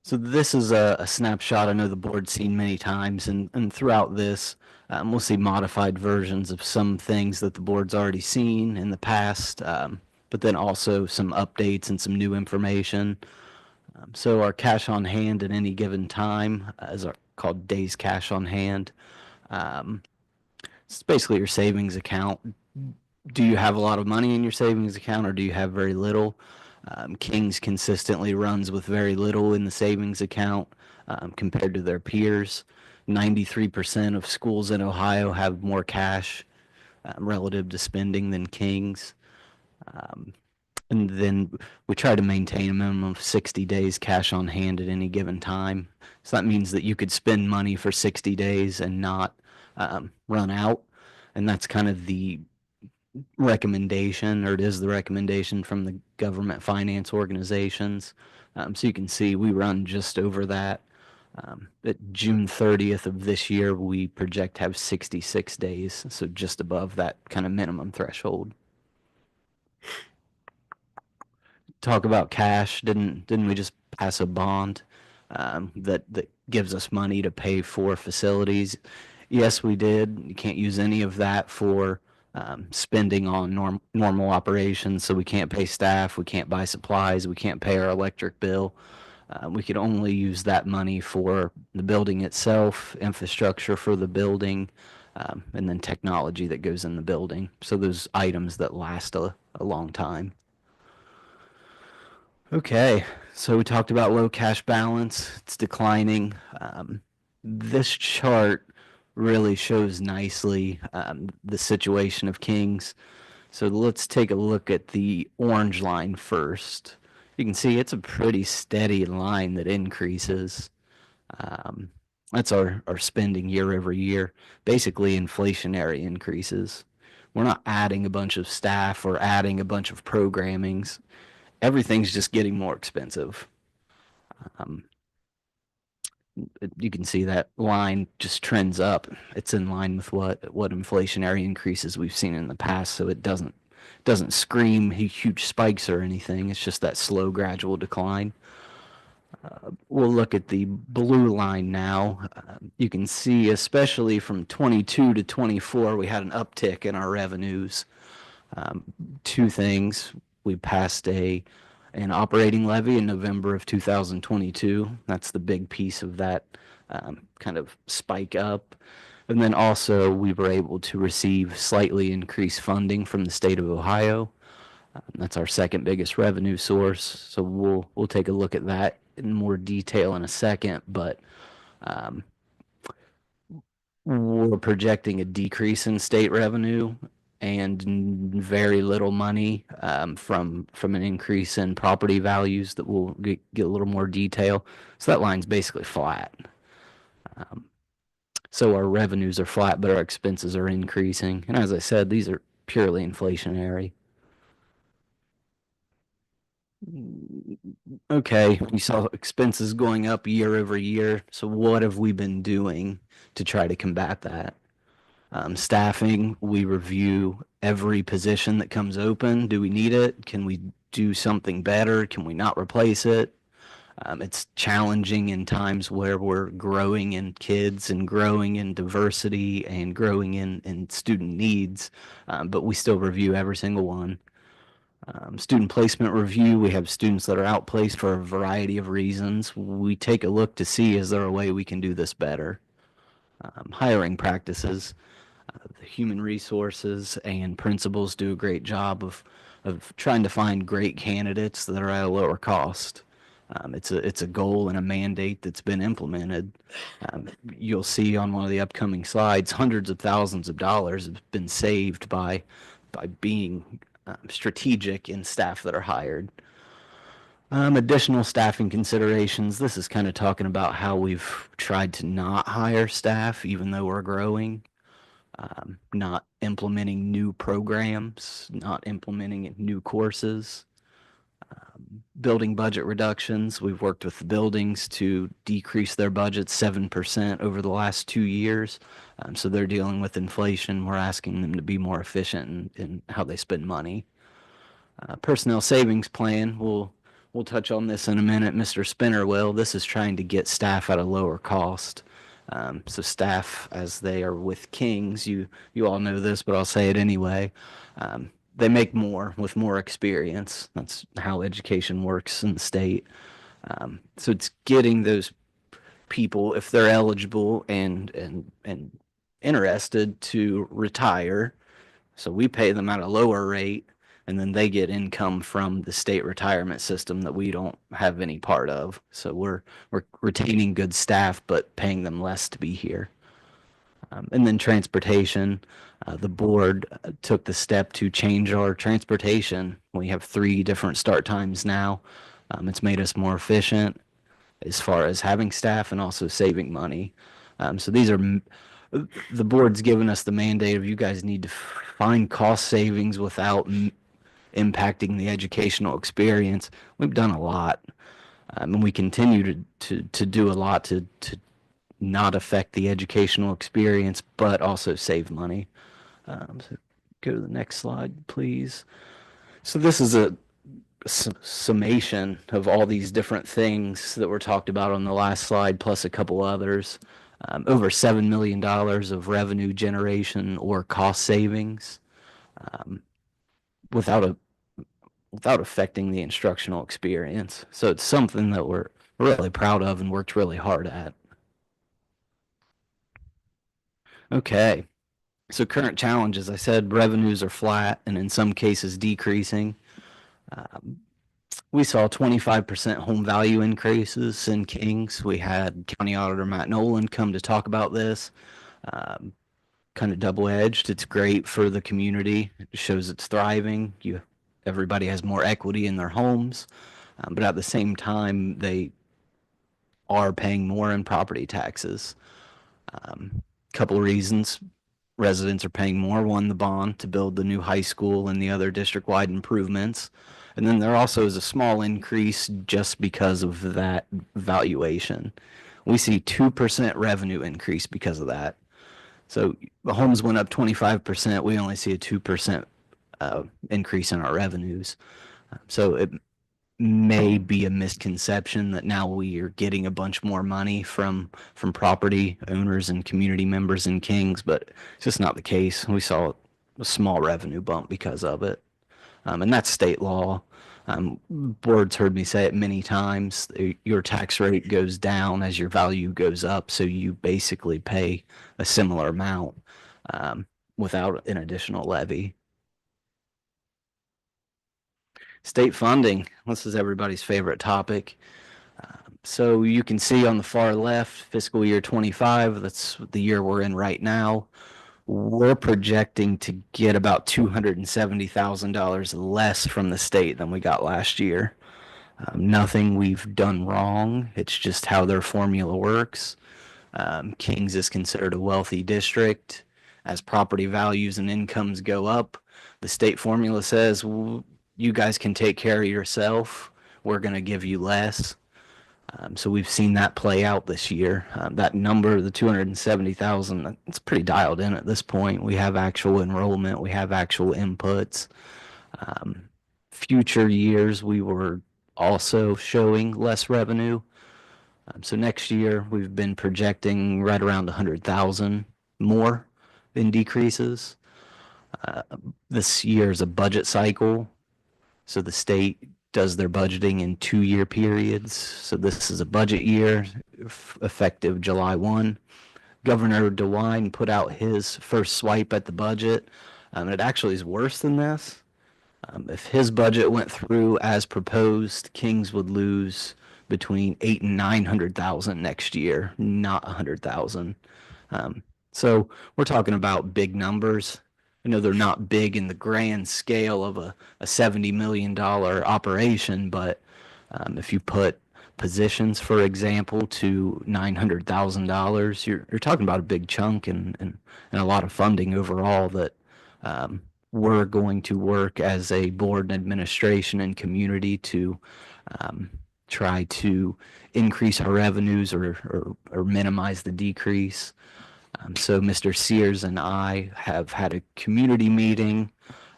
So this is a snapshot I know the board's seen many times, and throughout this, we'll see modified versions of some things that the board's already seen in the past, but then also some updates and some new information. So our cash on hand at any given time is called days cash on hand. It's basically your savings account. Do you have a lot of money in your savings account, or do you have very little? Kings consistently runs with very little in the savings account compared to their peers. 93% of schools in Ohio have more cash relative to spending than Kings. And then we try to maintain a minimum of 60 days cash on hand at any given time. So that means that you could spend money for 60 days and not run out. And that's kind of the recommendation, or it is the recommendation from the government finance organizations. So you can see we run just over that. At June 30th of this year, we project to have 66 days, so just above that kind of minimum threshold. Talk about cash. Didn't we just pass a bond that gives us money to pay for facilities? Yes, we did. You can't use any of that for spending on normal operations. So we can't pay staff, we can't buy supplies, we can't pay our electric bill. We could only use that money for the building itself, infrastructure for the building, and then technology that goes in the building. So those items that last a long time. Okay, so we talked about low cash balance. It's declining. This chart really shows nicely the situation of Kings. So let's take a look at the orange line first. You can see it's a pretty steady line that increases. That's our spending year over year, basically inflationary increases. We're not adding a bunch of staff or adding a bunch of programmings. Everything's just getting more expensive. You can see that line just trends up. It's in line with what inflationary increases we've seen in the past, so it doesn't scream huge spikes or anything. It's just that slow, gradual decline. We'll look at the blue line now. You can see, especially from 22 to 24, we had an uptick in our revenues. Two things. We passed an operating levy in November of 2022. That's the big piece of that kind of spike up. And then also we were able to receive slightly increased funding from the state of Ohio. That's our second biggest revenue source. So we'll take a look at that in more detail in a second, but we're projecting a decrease in state revenue and very little money from an increase in property values that we'll get a little more detail. So that line's basically flat. So our revenues are flat, but our expenses are increasing. And as I said, these are purely inflationary. Okay, we saw expenses going up year over year. So what have we been doing to try to combat that? Staffing, we review every position that comes open. Do we need it? Can we do something better? Can we not replace it? It's challenging in times where we're growing in kids and growing in diversity and growing in student needs, but we still review every single one. Student placement review, we have students that are outplaced for a variety of reasons. We take a look to see, is there a way we can do this better? Hiring practices, the human resources and principals do a great job of trying to find great candidates that are at a lower cost. It's a goal and a mandate that's been implemented. You'll see on one of the upcoming slides, hundreds of thousands of dollars have been saved by being strategic in staff that are hired. Additional staffing considerations. This is kind of talking about how we've tried to not hire staff even though we're growing. Not implementing new programs, not implementing new courses. Building budget reductions. We've worked with the buildings to decrease their budgets 7% over the last 2 years. So they're dealing with inflation. We're asking them to be more efficient in how they spend money. Personnel savings plan. We'll touch on this in a minute. Mr. Spinner will. This is trying to get staff at a lower cost. So staff, as they are with Kings, you all know this, but I'll say it anyway. They make more with more experience. That's how education works in the state. So it's getting those people, if they're eligible and interested, to retire. So we pay them at a lower rate, and then they get income from the state retirement system that we don't have any part of. So we're retaining good staff, but paying them less to be here. And then transportation. The board took the step to change our transportation. We have 3 different start times now. It's made us more efficient as far as having staff and also saving money. So these are, the board's given us the mandate of, you guys need to find cost savings without impacting the educational experience. We've done a lot, and we continue to do a lot to not affect the educational experience, but also save money. So go to the next slide, please. So this is a summation of all these different things that were talked about on the last slide, plus a couple others. Over $7 million of revenue generation or cost savings without affecting the instructional experience. So it's something that we're really proud of and worked really hard at. Okay. So current challenges, I said revenues are flat and in some cases decreasing. We saw 25% home value increases in Kings. We had County Auditor Matt Nolan come to talk about this. Kind of double-edged. It's great for the community. It shows it's thriving. Everybody has more equity in their homes, but at the same time, they are paying more in property taxes. Couple of reasons. Residents are paying more. One, the bond to build the new high school and the other district-wide improvements. And then there also is a small increase just because of that valuation. We see 2% revenue increase because of that. So the homes went up 25%. We only see a 2% increase in our revenues. So it may be a misconception that now we are getting a bunch more money from property owners and community members in Kings, but it's just not the case. We saw a small revenue bump because of it. And that's state law. Board's heard me say it many times. Your tax rate goes down as your value goes up, so you basically pay a similar amount without an additional levy. State funding, this is everybody's favorite topic. So you can see on the far left, fiscal year 25, that's the year we're in right now. We're projecting to get about $270,000 less from the state than we got last year. Nothing we've done wrong. It's just how their formula works. Kings is considered a wealthy district. As property values and incomes go up, the state formula says, well, you guys can take care of yourself. We're going to give you less. So we've seen that play out this year. That number, the 270,000, it's pretty dialed in at this point. We have actual enrollment. We have actual inputs. Future years, we were also showing less revenue. So next year, we've been projecting right around 100,000 more in decreases. This year is a budget cycle. So the state does their budgeting in 2-year periods. So this is a budget year effective July 1. Governor DeWine put out his first swipe at the budget. It actually is worse than this. If his budget went through as proposed, Kings would lose between 800,000 and 900,000 next year, not 100,000. So we're talking about big numbers. I know they're not big in the grand scale of a $70 million operation, but if you put positions, for example, to $900,000, you're talking about a big chunk and a lot of funding overall that we're going to work as a board and administration and community to try to increase our revenues or minimize the decrease. So Mr. Sears and I have had a community meeting,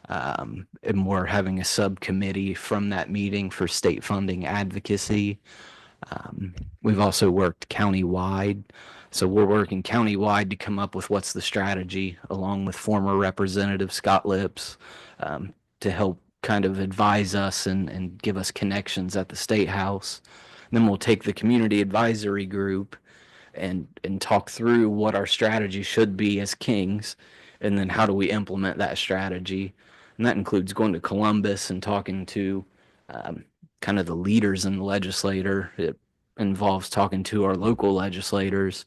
and we're having a subcommittee from that meeting for state funding advocacy. We've also worked countywide. So we're working countywide to come up with what's the strategy, along with former Representative Scott Lips, to help kind of advise us and give us connections at the State House. And then we'll take the community advisory group and talk through what our strategy should be as Kings, and then how do we implement that strategy. And that includes going to Columbus and talking to kind of the leaders in the legislature. It involves talking to our local legislators.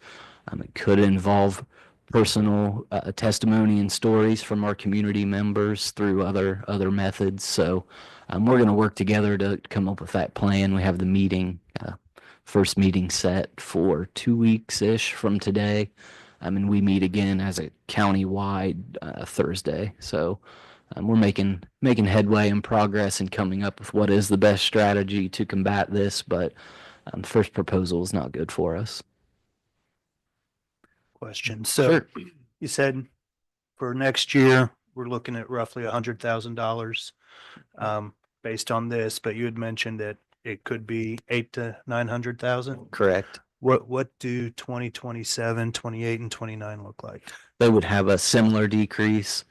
It could involve personal testimony and stories from our community members through other methods. So we're going to work together to come up with that plan. We have the meeting, first meeting set for 2 weeks-ish from today. And we meet again as a county-wide Thursday. So we're making headway and progress in coming up with what is the best strategy to combat this. But the first proposal is not good for us. Question. So you said for next year, we're looking at roughly $100,000 based on this, but you had mentioned that it could be 800,000 to 900,000. Correct. What do 2027, 28, and 29 look like? They would have a similar decrease,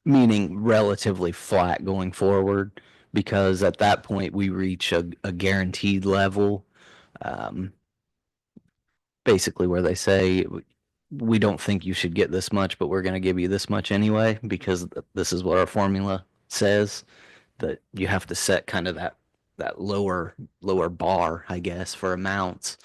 meaning relatively flat going forward, because at that point we reach a guaranteed level, basically where they say, we don't think you should get this much, but we're going to give you this much anyway, because this is what our formula says, that you have to set kind of that lower bar, I guess, for amounts.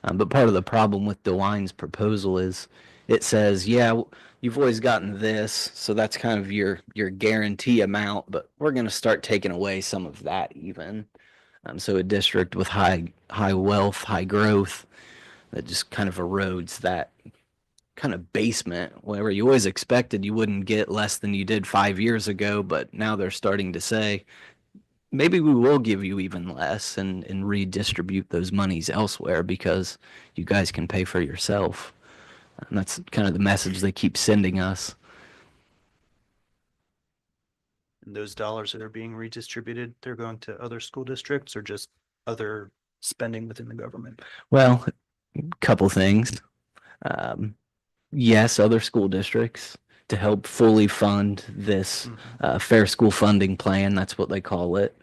But part of the problem with DeWine's proposal is it says, yeah, you've always gotten this, so that's kind of your guarantee amount, but we're going to start taking away some of that even. So a district with high wealth, high growth, that just kind of erodes that kind of basement where you always expected you wouldn't get less than you did 5 years ago, but now they're starting to say, maybe we will give you even less and redistribute those monies elsewhere because you guys can pay for yourself. And that's kind of the message they keep sending us. those dollars that are being redistributed, they're going to other school districts or just other spending within the government? Well, couple things. Yes, other school districts to help fully fund this fair school funding plan. That's what they call it.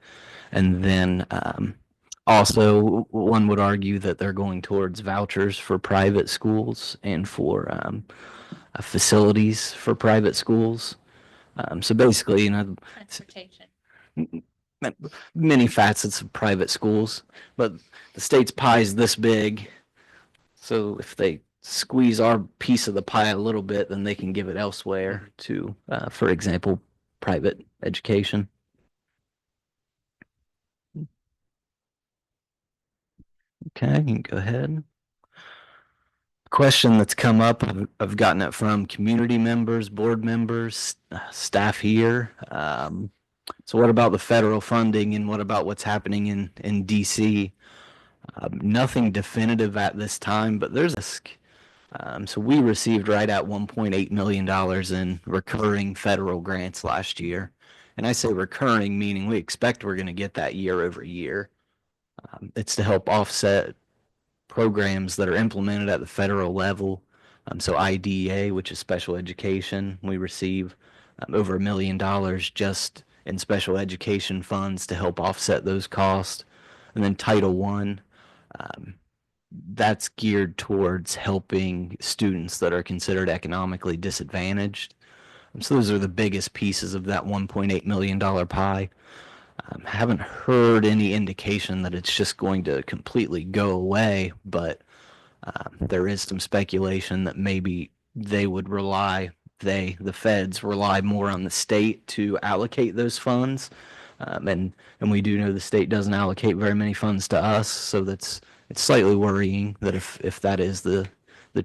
And then also, one would argue that they're going towards vouchers for private schools and for facilities for private schools. So basically, you know, Transportation. many facets of private schools, but the state's pie is this big. So if they squeeze our piece of the pie a little bit, then they can give it elsewhere to, for example, private education. Okay, you can go ahead. Question that's come up, I've gotten it from community members, board members, staff here. So what about the federal funding and what about what's happening in DC? Nothing definitive at this time, but there's so we received right at $1.8 million in recurring federal grants last year. And I say recurring, meaning we expect we're going to get that year over year. It's to help offset programs that are implemented at the federal level. So IDEA, which is special education, we receive over $1 million just in special education funds to help offset those costs. And then Title I, that's geared towards helping students that are considered economically disadvantaged. So those are the biggest pieces of that $1.8 million pie. Haven't heard any indication that it's just going to completely go away, but there is some speculation that maybe they would rely, the feds rely more on the state to allocate those funds. And we do know the state doesn't allocate very many funds to us, so it's slightly worrying that if that is the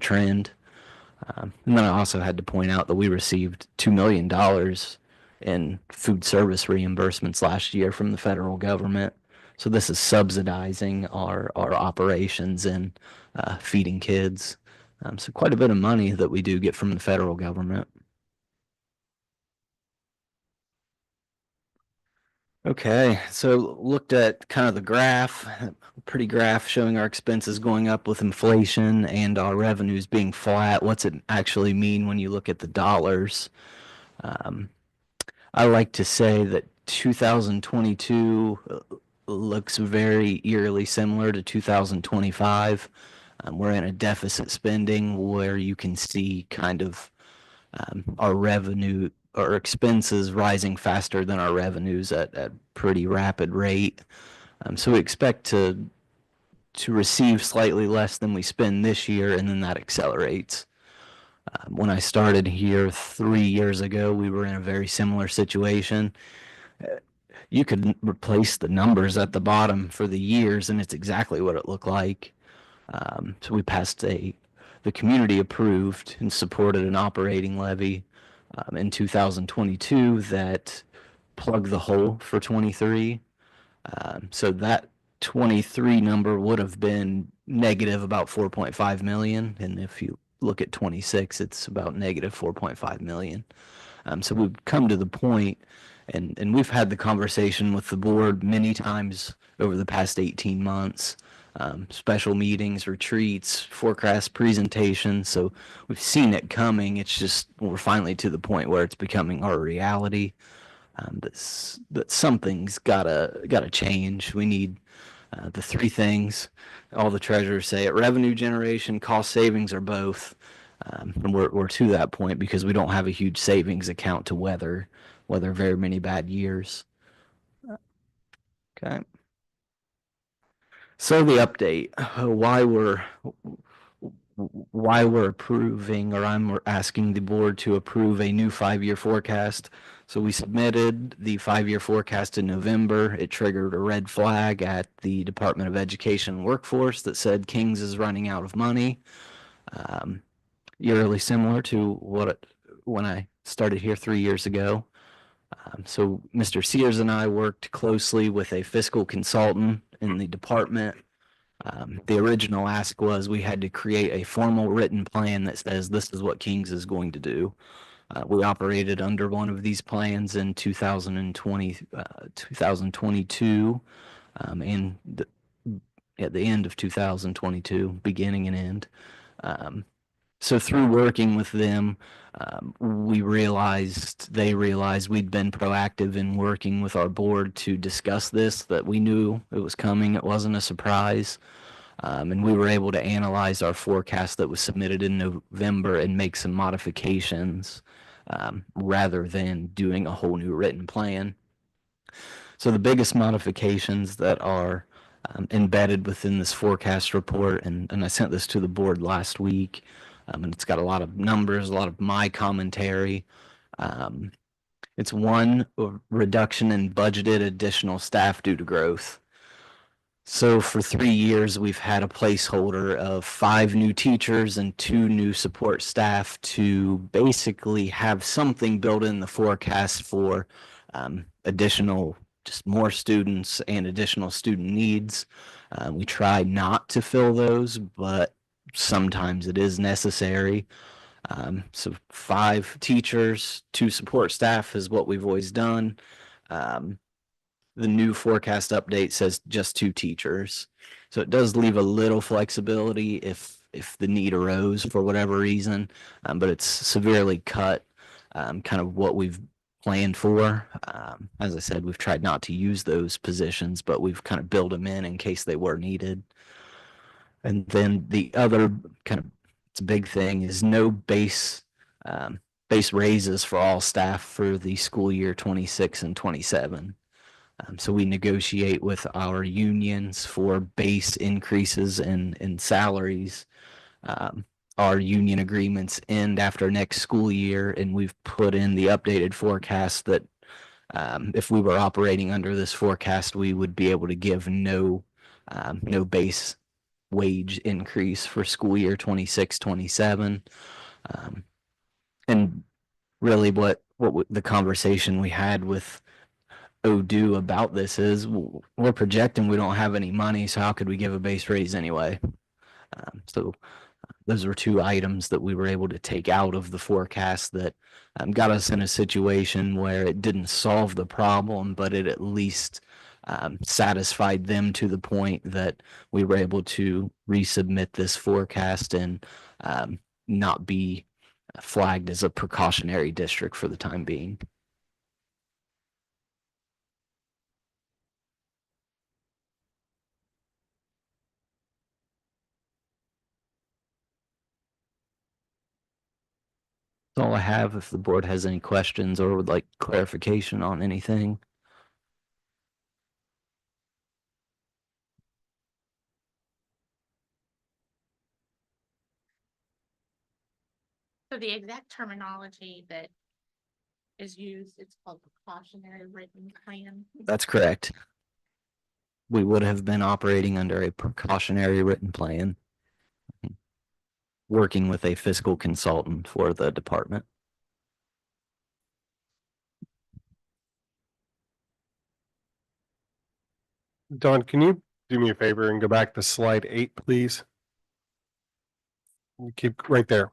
trend. And then I also had to point out that we received $2 million in food service reimbursements last year from the federal government. So this is subsidizing our operations in feeding kids. So quite a bit of money that we do get from the federal government. Okay, so looked at kind of the graph, pretty graph showing our expenses going up with inflation and our revenues being flat. What's it actually mean when you look at the dollars? I like to say that 2022 looks very eerily similar to 2025. We're in a deficit spending where you can see kind of our revenue or expenses rising faster than our revenues at pretty rapid rate. So we expect to receive slightly less than we spend this year, and then that accelerates. When I started here 3 years ago, we were in a very similar situation. You could replace the numbers at the bottom for the years, and it's exactly what it looked like. So we passed the community approved and supported an operating levy in 2022 that plugged the hole for 23. So that 23 number would have been negative about 4.5 million. And if you look at 26, it's about negative 4.5 million. So we've come to the point, and we've had the conversation with the board many times over the past 18 months. Special meetings, retreats, forecast presentations. So we've seen it coming. It's just we're finally to the point where it's becoming our reality. That something's gotta change. We need the three things. All the treasurers say it: revenue generation, cost savings, or both. And we're to that point because we don't have a huge savings account to weather very many bad years. Okay. So the update, why we're approving, or I'm asking the board to approve a new 5-year forecast. So we submitted the 5-year forecast in November. It triggered a red flag at the Department of Education and Workforce that said Kings is running out of money. Eerily similar to when I started here 3 years ago. So Mr. Sears and I worked closely with a fiscal consultant in the department. The original ask was we had to create a formal written plan that says this is what Kings is going to do. We operated under one of these plans in 2022, and at the end of 2022, beginning and end. So through working with them, they realized we'd been proactive in working with our board to discuss this, that we knew it was coming. It wasn't a surprise. And we were able to analyze our forecast that was submitted in November and make some modifications rather than doing a whole new written plan. So the biggest modifications that are embedded within this forecast report, and I sent this to the board last week, and it's got a lot of numbers, a lot of my commentary. It's one, reduction in budgeted additional staff due to growth. So for 3 years, we've had a placeholder of 5 new teachers and 2 new support staff to basically have something built in the forecast for additional, just more students and additional student needs. We try not to fill those, but sometimes it is necessary. So 5 teachers, 2 support staff is what we've always done. The new forecast update says just 2 teachers. So it does leave a little flexibility if the need arose for whatever reason, but it's severely cut kind of what we've planned for. As I said, we've tried not to use those positions, but we've kind of built them in case they were needed. And then the other kind of, it's a big thing, is no base raises for all staff for the school year 26 and 27. So we negotiate with our unions for base increases in salaries. Our union agreements end after next school year, and we've put in the updated forecast that if we were operating under this forecast, we would be able to give no base wage increase for school year 26, 27. And really what the conversation we had with ODU about this is, we're projecting we don't have any money, so how could we give a base raise anyway? So those were 2 items that we were able to take out of the forecast that got us in a situation where it didn't solve the problem, but it at least satisfied them to the point that we were able to resubmit this forecast and not be flagged as a precautionary district for the time being. That's all I have. If the board has any questions or would like clarification on anything. So the exact terminology that is used, it's called precautionary written plan. That's correct. We would have been operating under a precautionary written plan, working with a fiscal consultant for the department. Don, can you do me a favor and go back to slide 8, please? Keep right there.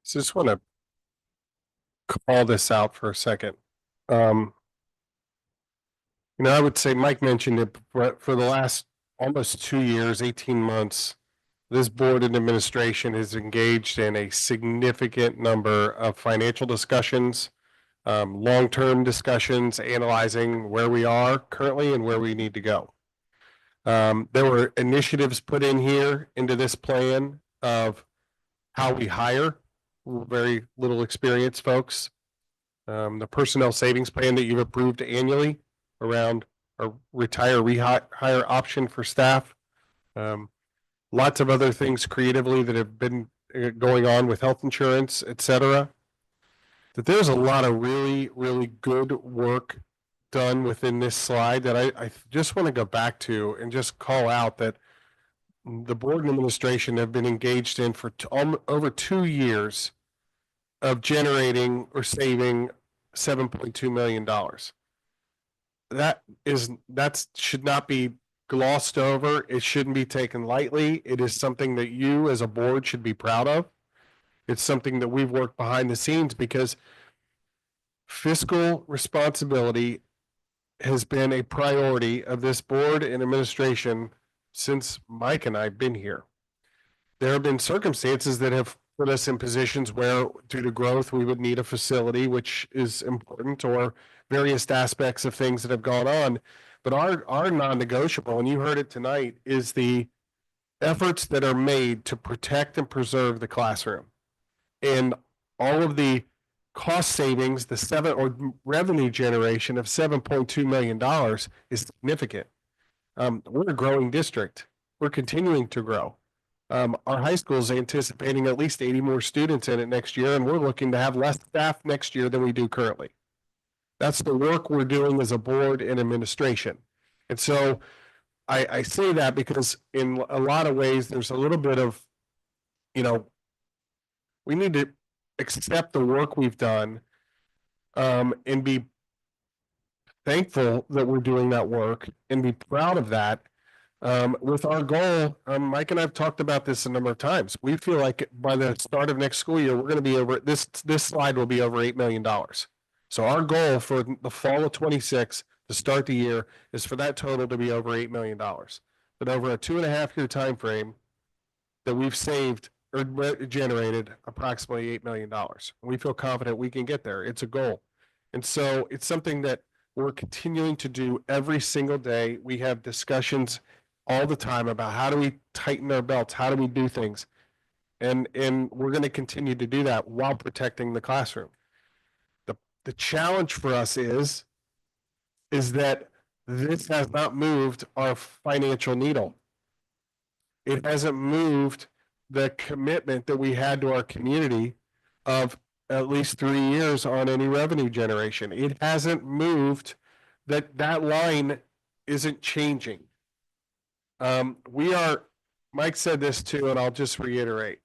So just want to call this out for a second. I would say Mike mentioned it, but for the last almost 2 years, 18 months, this board and administration is engaged in a significant number of financial discussions, long-term discussions, analyzing where we are currently and where we need to go. There were initiatives put in here into this plan of how we hire very little experienced folks. The personnel savings plan that you've approved annually around a retire rehire option for staff. Lots of other things creatively that have been going on with health insurance, et cetera. That there's a lot of really, really good work done within this slide that I just want to go back to and just call out that the board and administration have been engaged in for over 2 years of generating or saving $7.2 million. That should not be glossed over. It shouldn't be taken lightly. It is something that you as a board should be proud of. It's something that we've worked behind the scenes because fiscal responsibility has been a priority of this board and administration since Mike and I have been here. There have been circumstances that have put us in positions where due to growth, we would need a facility, which is important, or various aspects of things that have gone on. But our non-negotiable, and you heard it tonight, is the efforts that are made to protect and preserve the classroom. And all of the cost savings, the revenue generation of $7.2 million is significant. We're a growing district. We're continuing to grow. Our high school is anticipating at least 80 more students in it next year, and we're looking to have less staff next year than we do currently. That's the work we're doing as a board and administration. And so I say that because in a lot of ways, there's a little bit of, we need to accept the work we've done and be thankful that we're doing that work and be proud of that. With our goal, Mike and I have talked about this a number of times. We feel like by the start of next school year, we're going to be over this slide will be over $8 million. So our goal for the fall of 26 to start the year is for that total to be over $8 million. But over a 2.5-year time frame, that we've saved or generated approximately $8 million. We feel confident we can get there. It's a goal. And so it's something that we're continuing to do every single day. We have discussions all the time about how do we tighten our belts, how do we do things, and we're going to continue to do that while protecting the classroom. The challenge for us is that this has not moved our financial needle. It hasn't moved the commitment that we had to our community of at least 3 years on any revenue generation. It hasn't moved. That line isn't changing. Mike said this too, and I'll just reiterate.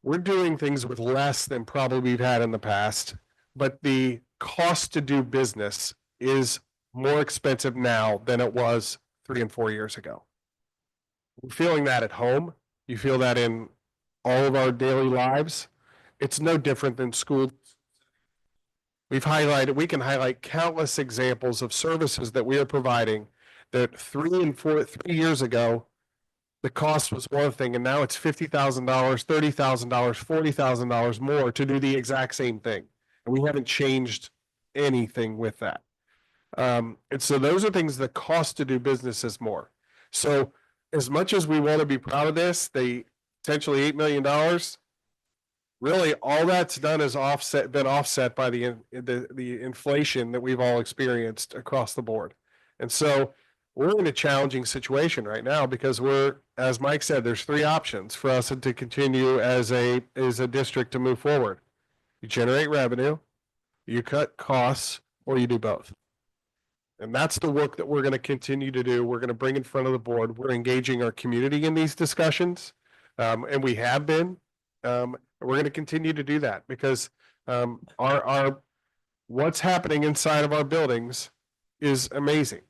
We're doing things with less than probably we've had in the past, but the cost to do business is more expensive now than it was 3 and 4 years ago. We're feeling that at home. You feel that in all of our daily lives. It's no different than school. We can highlight countless examples of services that we are providing that 3 years ago, the cost was one thing, and now it's $50,000, $30,000, $40,000 more to do the exact same thing. And we haven't changed anything with that. And so those are things that cost to do business is more. So as much as we want to be proud of this, the potentially $8 million, really all that's done is been offset by the inflation that we've all experienced across the board. And so we're in a challenging situation right now because as Mike said, there's 3 options for us to continue as a district to move forward. You generate revenue, you cut costs, or you do both. And that's the work that we're going to continue to do. We're going to bring in front of the board. We're engaging our community in these discussions, and we have been. We're going to continue to do that because what's happening inside of our buildings is amazing.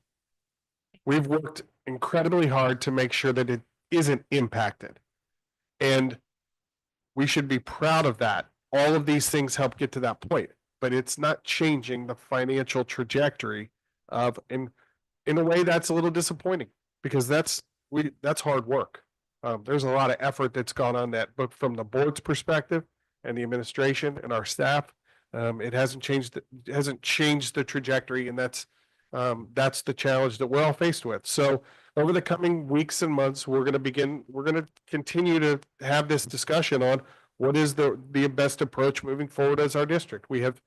We've worked incredibly hard to make sure that it isn't impacted. And we should be proud of that. All of these things help get to that point, but it's not changing the financial trajectory in a way that's a little disappointing because that's hard work. There's a lot of effort that's gone on that, but from the board's perspective and the administration and our staff, it hasn't changed the trajectory, and that's the challenge that we're all faced with. So over the coming weeks and months, we're going to continue to have this discussion on what is the best approach moving forward as our district. We have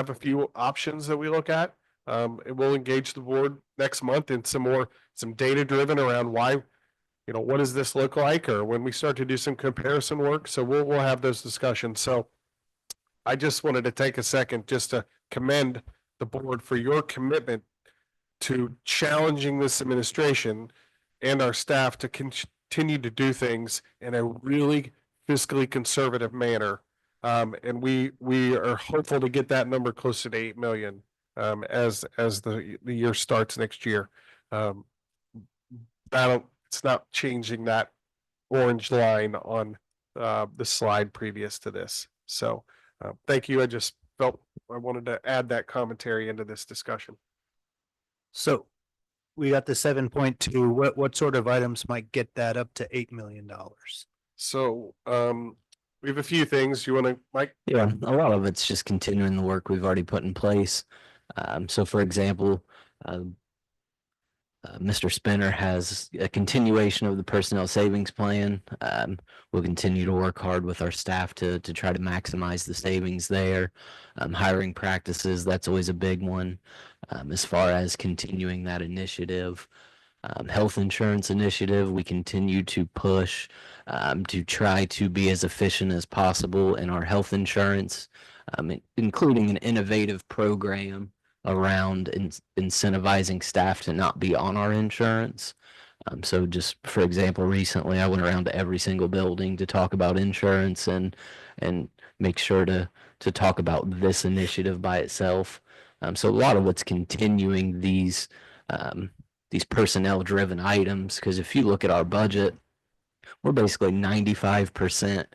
a few options that we look at. We'll engage the board next month in some data driven around why, what does this look like, or when we start to do some comparison work. So we'll have those discussions. So I just wanted to take a second just to commend the board for your commitment to challenging this administration and our staff to continue to do things in a really fiscally conservative manner. And we are hopeful to get that number closer to 8 million as the year starts next year. It's not changing that orange line on the slide previous to this. So thank you. I just felt I wanted to add that commentary into this discussion. So we got the 7.2. What sort of items might get that up to $8 million? So we have a few things. You want to, Mike? Yeah, a lot of it's just continuing the work we've already put in place. So for example, Mr. Spinner has a continuation of the personnel savings plan. We'll continue to work hard with our staff to try to maximize the savings there. Hiring practices, that's always a big one. As far as continuing that initiative, health insurance initiative, we continue to push to try to be as efficient as possible in our health insurance, including an innovative program around incentivizing staff to not be on our insurance. So just for example, recently I went around to every single building to talk about insurance and make sure to talk about this initiative by itself. So a lot of what's continuing these personnel driven items, because if you look at our budget, we're basically 95%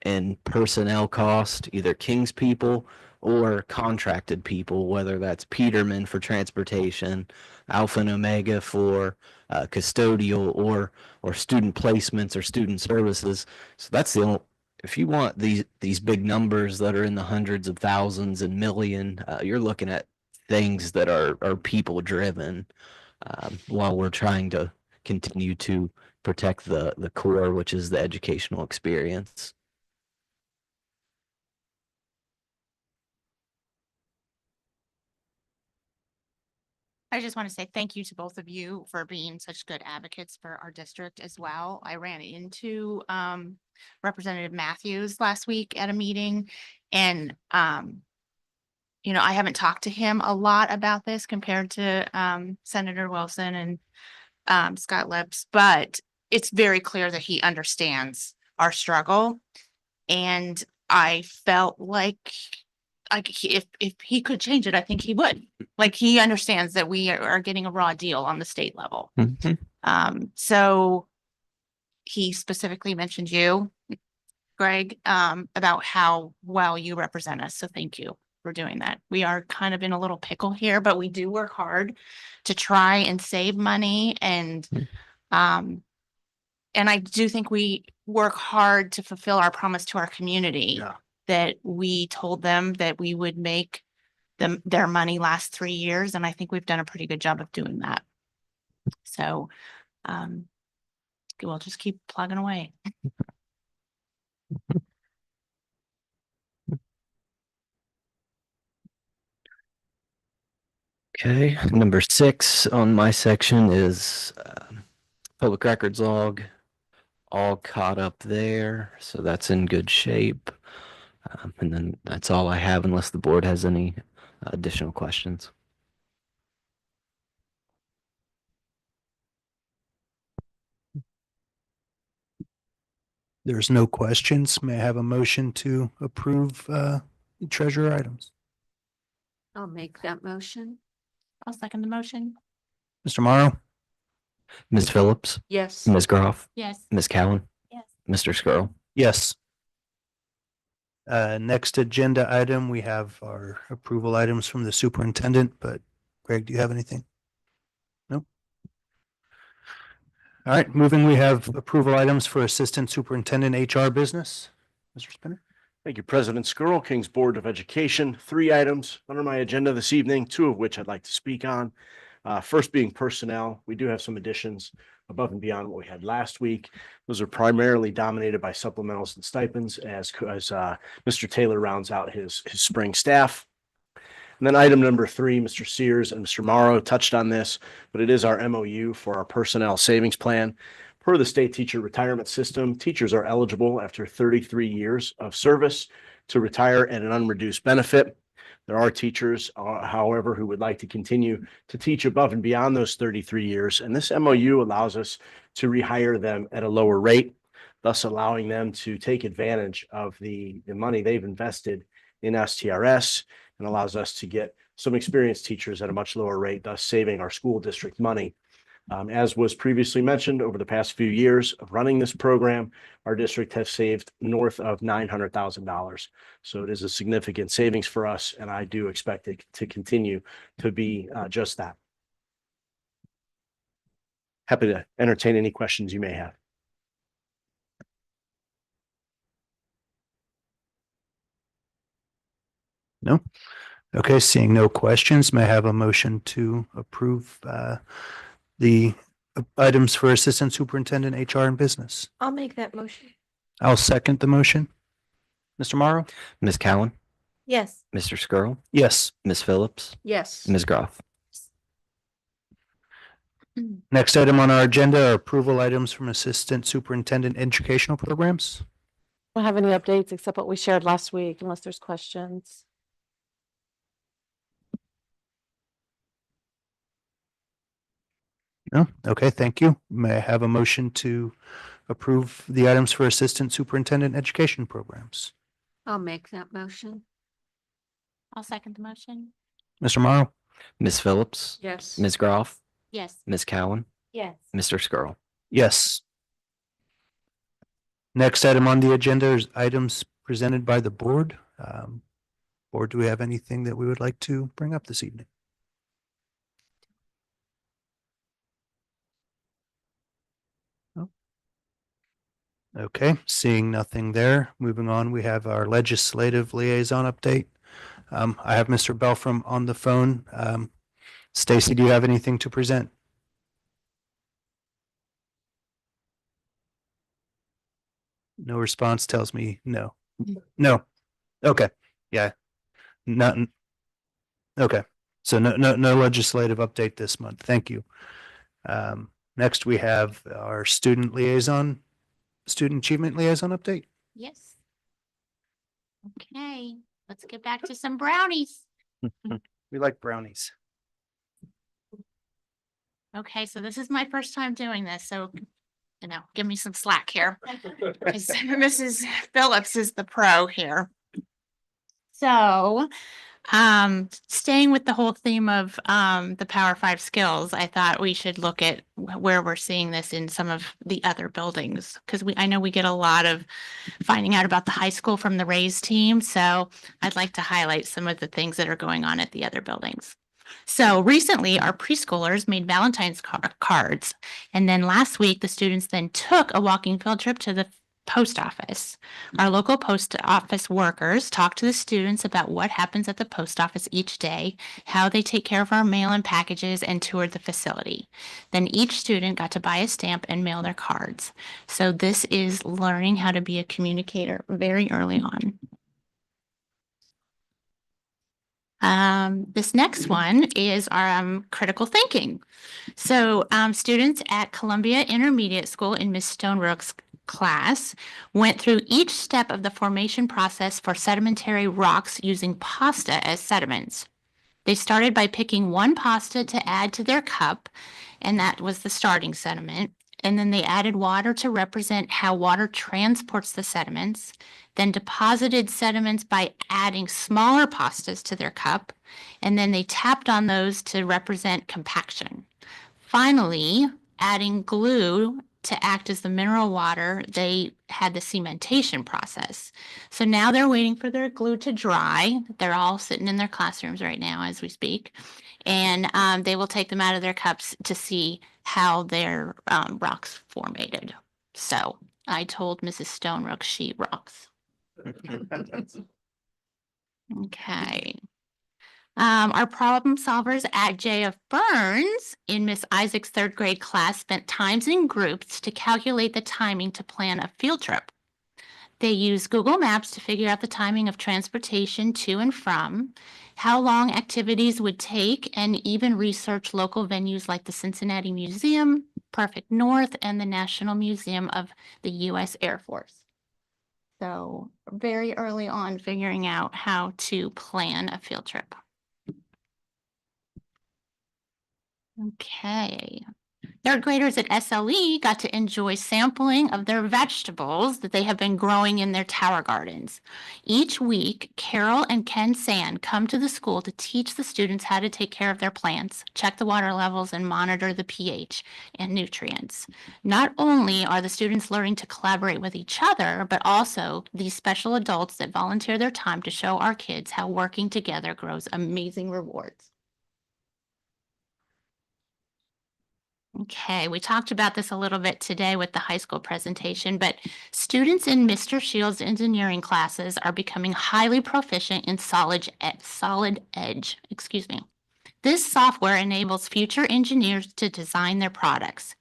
in personnel cost, either King's people or contracted people, whether that's Peterman for transportation, Alpha and Omega for custodial or student placements or student services. So that's the only, if you want these big numbers that are in the hundreds of thousands and million, you're looking at things that are people driven, while we're trying to continue to protect the core, which is the educational experience. I just want to say thank you to both of you for being such good advocates for our district as well. I ran into Representative Matthews last week at a meeting, and you know, I haven't talked to him a lot about this compared to Senator Wilson and Scott Lips, but it's very clear that he understands our struggle. And I felt like if he could change it, I think he would. Like, he understands that we are getting a raw deal on the state level. So he specifically mentioned you, Greg, about how well you represent us. So thank you for doing that. We are kind of in a little pickle here, but we do work hard to try and save money. And I do think we work hard to fulfill our promise to our community. Yeah. That we told them that we would make their money last 3 years. And I think we've done a pretty good job of doing that. So we'll just keep plugging away. Okay, number 6 on my section is public records log, all caught up there. So that's in good shape. And then that's all I have unless the board has any additional questions. There's no questions. May I have a motion to approve treasurer items? I'll make that motion. I'll second the motion. Mr. Morrow? Ms. Phillips? Yes. Ms. Groff? Yes. Ms. Cowan? Yes. Mr. Skrull? Yes. Next agenda item, we have our approval items from the superintendent, but Greg, do you have anything? Nope. All right, moving, we have approval items for assistant superintendent HR business. Mr. Spinner? Thank you, President Skrull, King's Board of Education. 3 items under my agenda this evening, 2 of which I'd like to speak on. First being personnel. We do have some additions above and beyond what we had last week. Those are primarily dominated by supplementals and stipends as Mr. Taylor rounds out his spring staff. And then item number 3, Mr. Sears and Mr. Morrow touched on this, but it is our MOU for our personnel savings plan. Per the state teacher retirement system, teachers are eligible after 33 years of service to retire at an unreduced benefit. There are teachers, however, who would like to continue to teach above and beyond those 33 years. And this MOU allows us to rehire them at a lower rate, thus allowing them to take advantage of the money they've invested in STRS, and allows us to get some experienced teachers at a much lower rate, thus saving our school district money. As was previously mentioned, over the past few years of running this program, our district has saved north of $900,000. So it is a significant savings for us, and I do expect it to continue to be just that. Happy to entertain any questions you may have. No? Okay, seeing no questions, may I have a motion to approve the items for Assistant Superintendent, HR and Business? I'll make that motion. I'll second the motion. Mr. Morrow? Ms. Cowan, Yes. Mr. Skrull, Yes. Ms. Phillips, Yes. Ms. Groff. Next item on our agenda are approval items from Assistant Superintendent Educational Programs. Don't have any updates except what we shared last week, unless there's questions. No? Okay, thank you. May I have a motion to approve the items for Assistant Superintendent Education Programs? I'll make that motion. I'll second the motion. Mr. Morrow? Ms. Phillips, Yes. Ms. Groff, Yes. Ms. Cowan, Yes. Mr. Skrull. Yes. Next item on the agenda is items presented by the board. Board, do we have anything that we would like to bring up this evening? No? Okay, seeing nothing there. Moving on, we have our legislative liaison update. I have Mr. Belfram on the phone. Stacy, do you have anything to present? No response tells me no. No. Okay. Yeah. Nothing. Okay. So no legislative update this month. Thank you. Next we have our student achievement liaison update. Yes. Okay, let's get back to some brownies. We like brownies. Okay, so this is my first time doing this, so, give me some slack here. 'Cause Mrs. Phillips is the pro here. So, staying with the whole theme of the Power Five skills, I thought we should look at where we're seeing this in some of the other buildings. Because I know we get a lot of finding out about the high school from the RAISE team. So I'd like to highlight some of the things that are going on at the other buildings. So recently, our preschoolers made Valentine's cards. And then last week, the students then took a walking field trip to the post office. Our local post office workers talk to the students about what happens at the post office each day, how they take care of our mail and packages, and toured the facility. Then each student got to buy a stamp and mail their cards. So this is learning how to be a communicator very early on. This next one is our critical thinking. So students at Columbia Intermediate School in Ms. Stonebrook's class went through each step of the formation process for sedimentary rocks using pasta as sediments. They started by picking one pasta to add to their cup, and that was the starting sediment. And then they added water to represent how water transports the sediments, then deposited sediments by adding smaller pastas to their cup, and then they tapped on those to represent compaction. Finally, adding glue to act as the mineral water, they had the cementation process. So now they're waiting for their glue to dry. They're all sitting in their classrooms right now as we speak. And they will take them out of their cups to see how their rocks formated. So I told Mrs. Stonebrook she rocks. Okay. Our problem solvers at J.F. Burns in Miss Isaac's third grade class spent times in groups to calculate the timing to plan a field trip. They used Google Maps to figure out the timing of transportation to and from, how long activities would take, and even research local venues like the Cincinnati Museum, Perfect North, and the National Museum of the U.S. Air Force. So very early on figuring out how to plan a field trip. Okay, Third graders at SLE got to enjoy sampling of their vegetables that they have been growing in their tower gardens. Each week, Carol and Ken Sand come to the school to teach the students how to take care of their plants, check the water levels, and monitor the pH and nutrients. Not only are the students learning to collaborate with each other, but also these special adults that volunteer their time to show our kids how working together grows amazing rewards. Okay, we talked about this a little bit today with the high school presentation, but students in Mr. Shields' engineering classes are becoming highly proficient in Solid Edge. This software enables future engineers to design their products.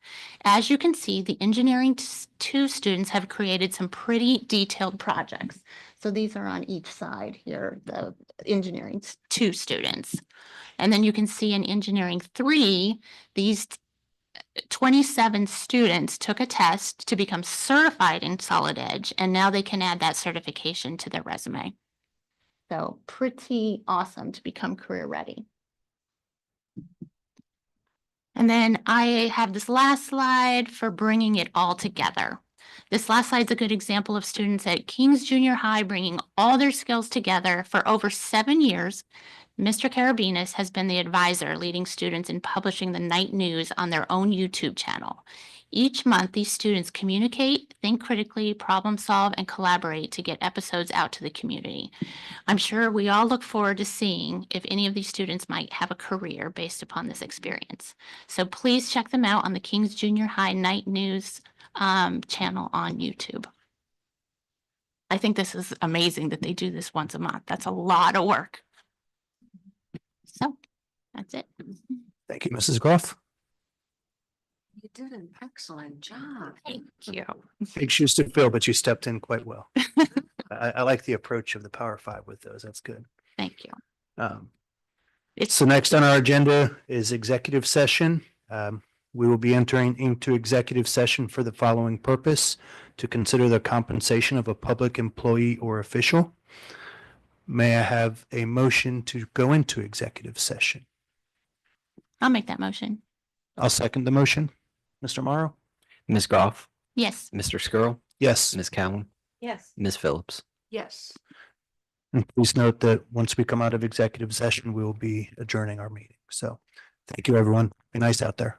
As you can see, the Engineering 2 students have created some pretty detailed projects. So these are on each side here, the Engineering 2 students. And then you can see in Engineering 3, these 27 students took a test to become certified in Solid Edge, and now they can add that certification to their resume. So pretty awesome to become career ready. And then I have this last slide for bringing it all together. This last slide is a good example of students at Kings Junior High bringing all their skills together. For over 7 years, Mr. Carabinas has been the advisor leading students in publishing the night news on their own YouTube channel. Each month, these students communicate, think critically, problem solve, and collaborate to get episodes out to the community. I'm sure we all look forward to seeing if any of these students might have a career based upon this experience. So please check them out on the Kings Junior High Night News channel on YouTube. I think this is amazing that they do this once a month. That's a lot of work. So that's it. Thank you, Mrs. Groff. You did an excellent job. Thank you. Big shoes to fill, but you stepped in quite well. I like the approach of the Power Five with those. That's good. Thank you. So next on our agenda is executive session. We will be entering into executive session for the following purpose: to consider the compensation of a public employee or official. May I have a motion to go into executive session? I'll make that motion. I'll second the motion. Mr. Morrow? Ms. Goff, Yes. Mr. Skrull, Yes. Ms. Cowan, Yes. Ms. Phillips. Yes. And please note that once we come out of executive session, we will be adjourning our meeting. So thank you, everyone. Be nice out there.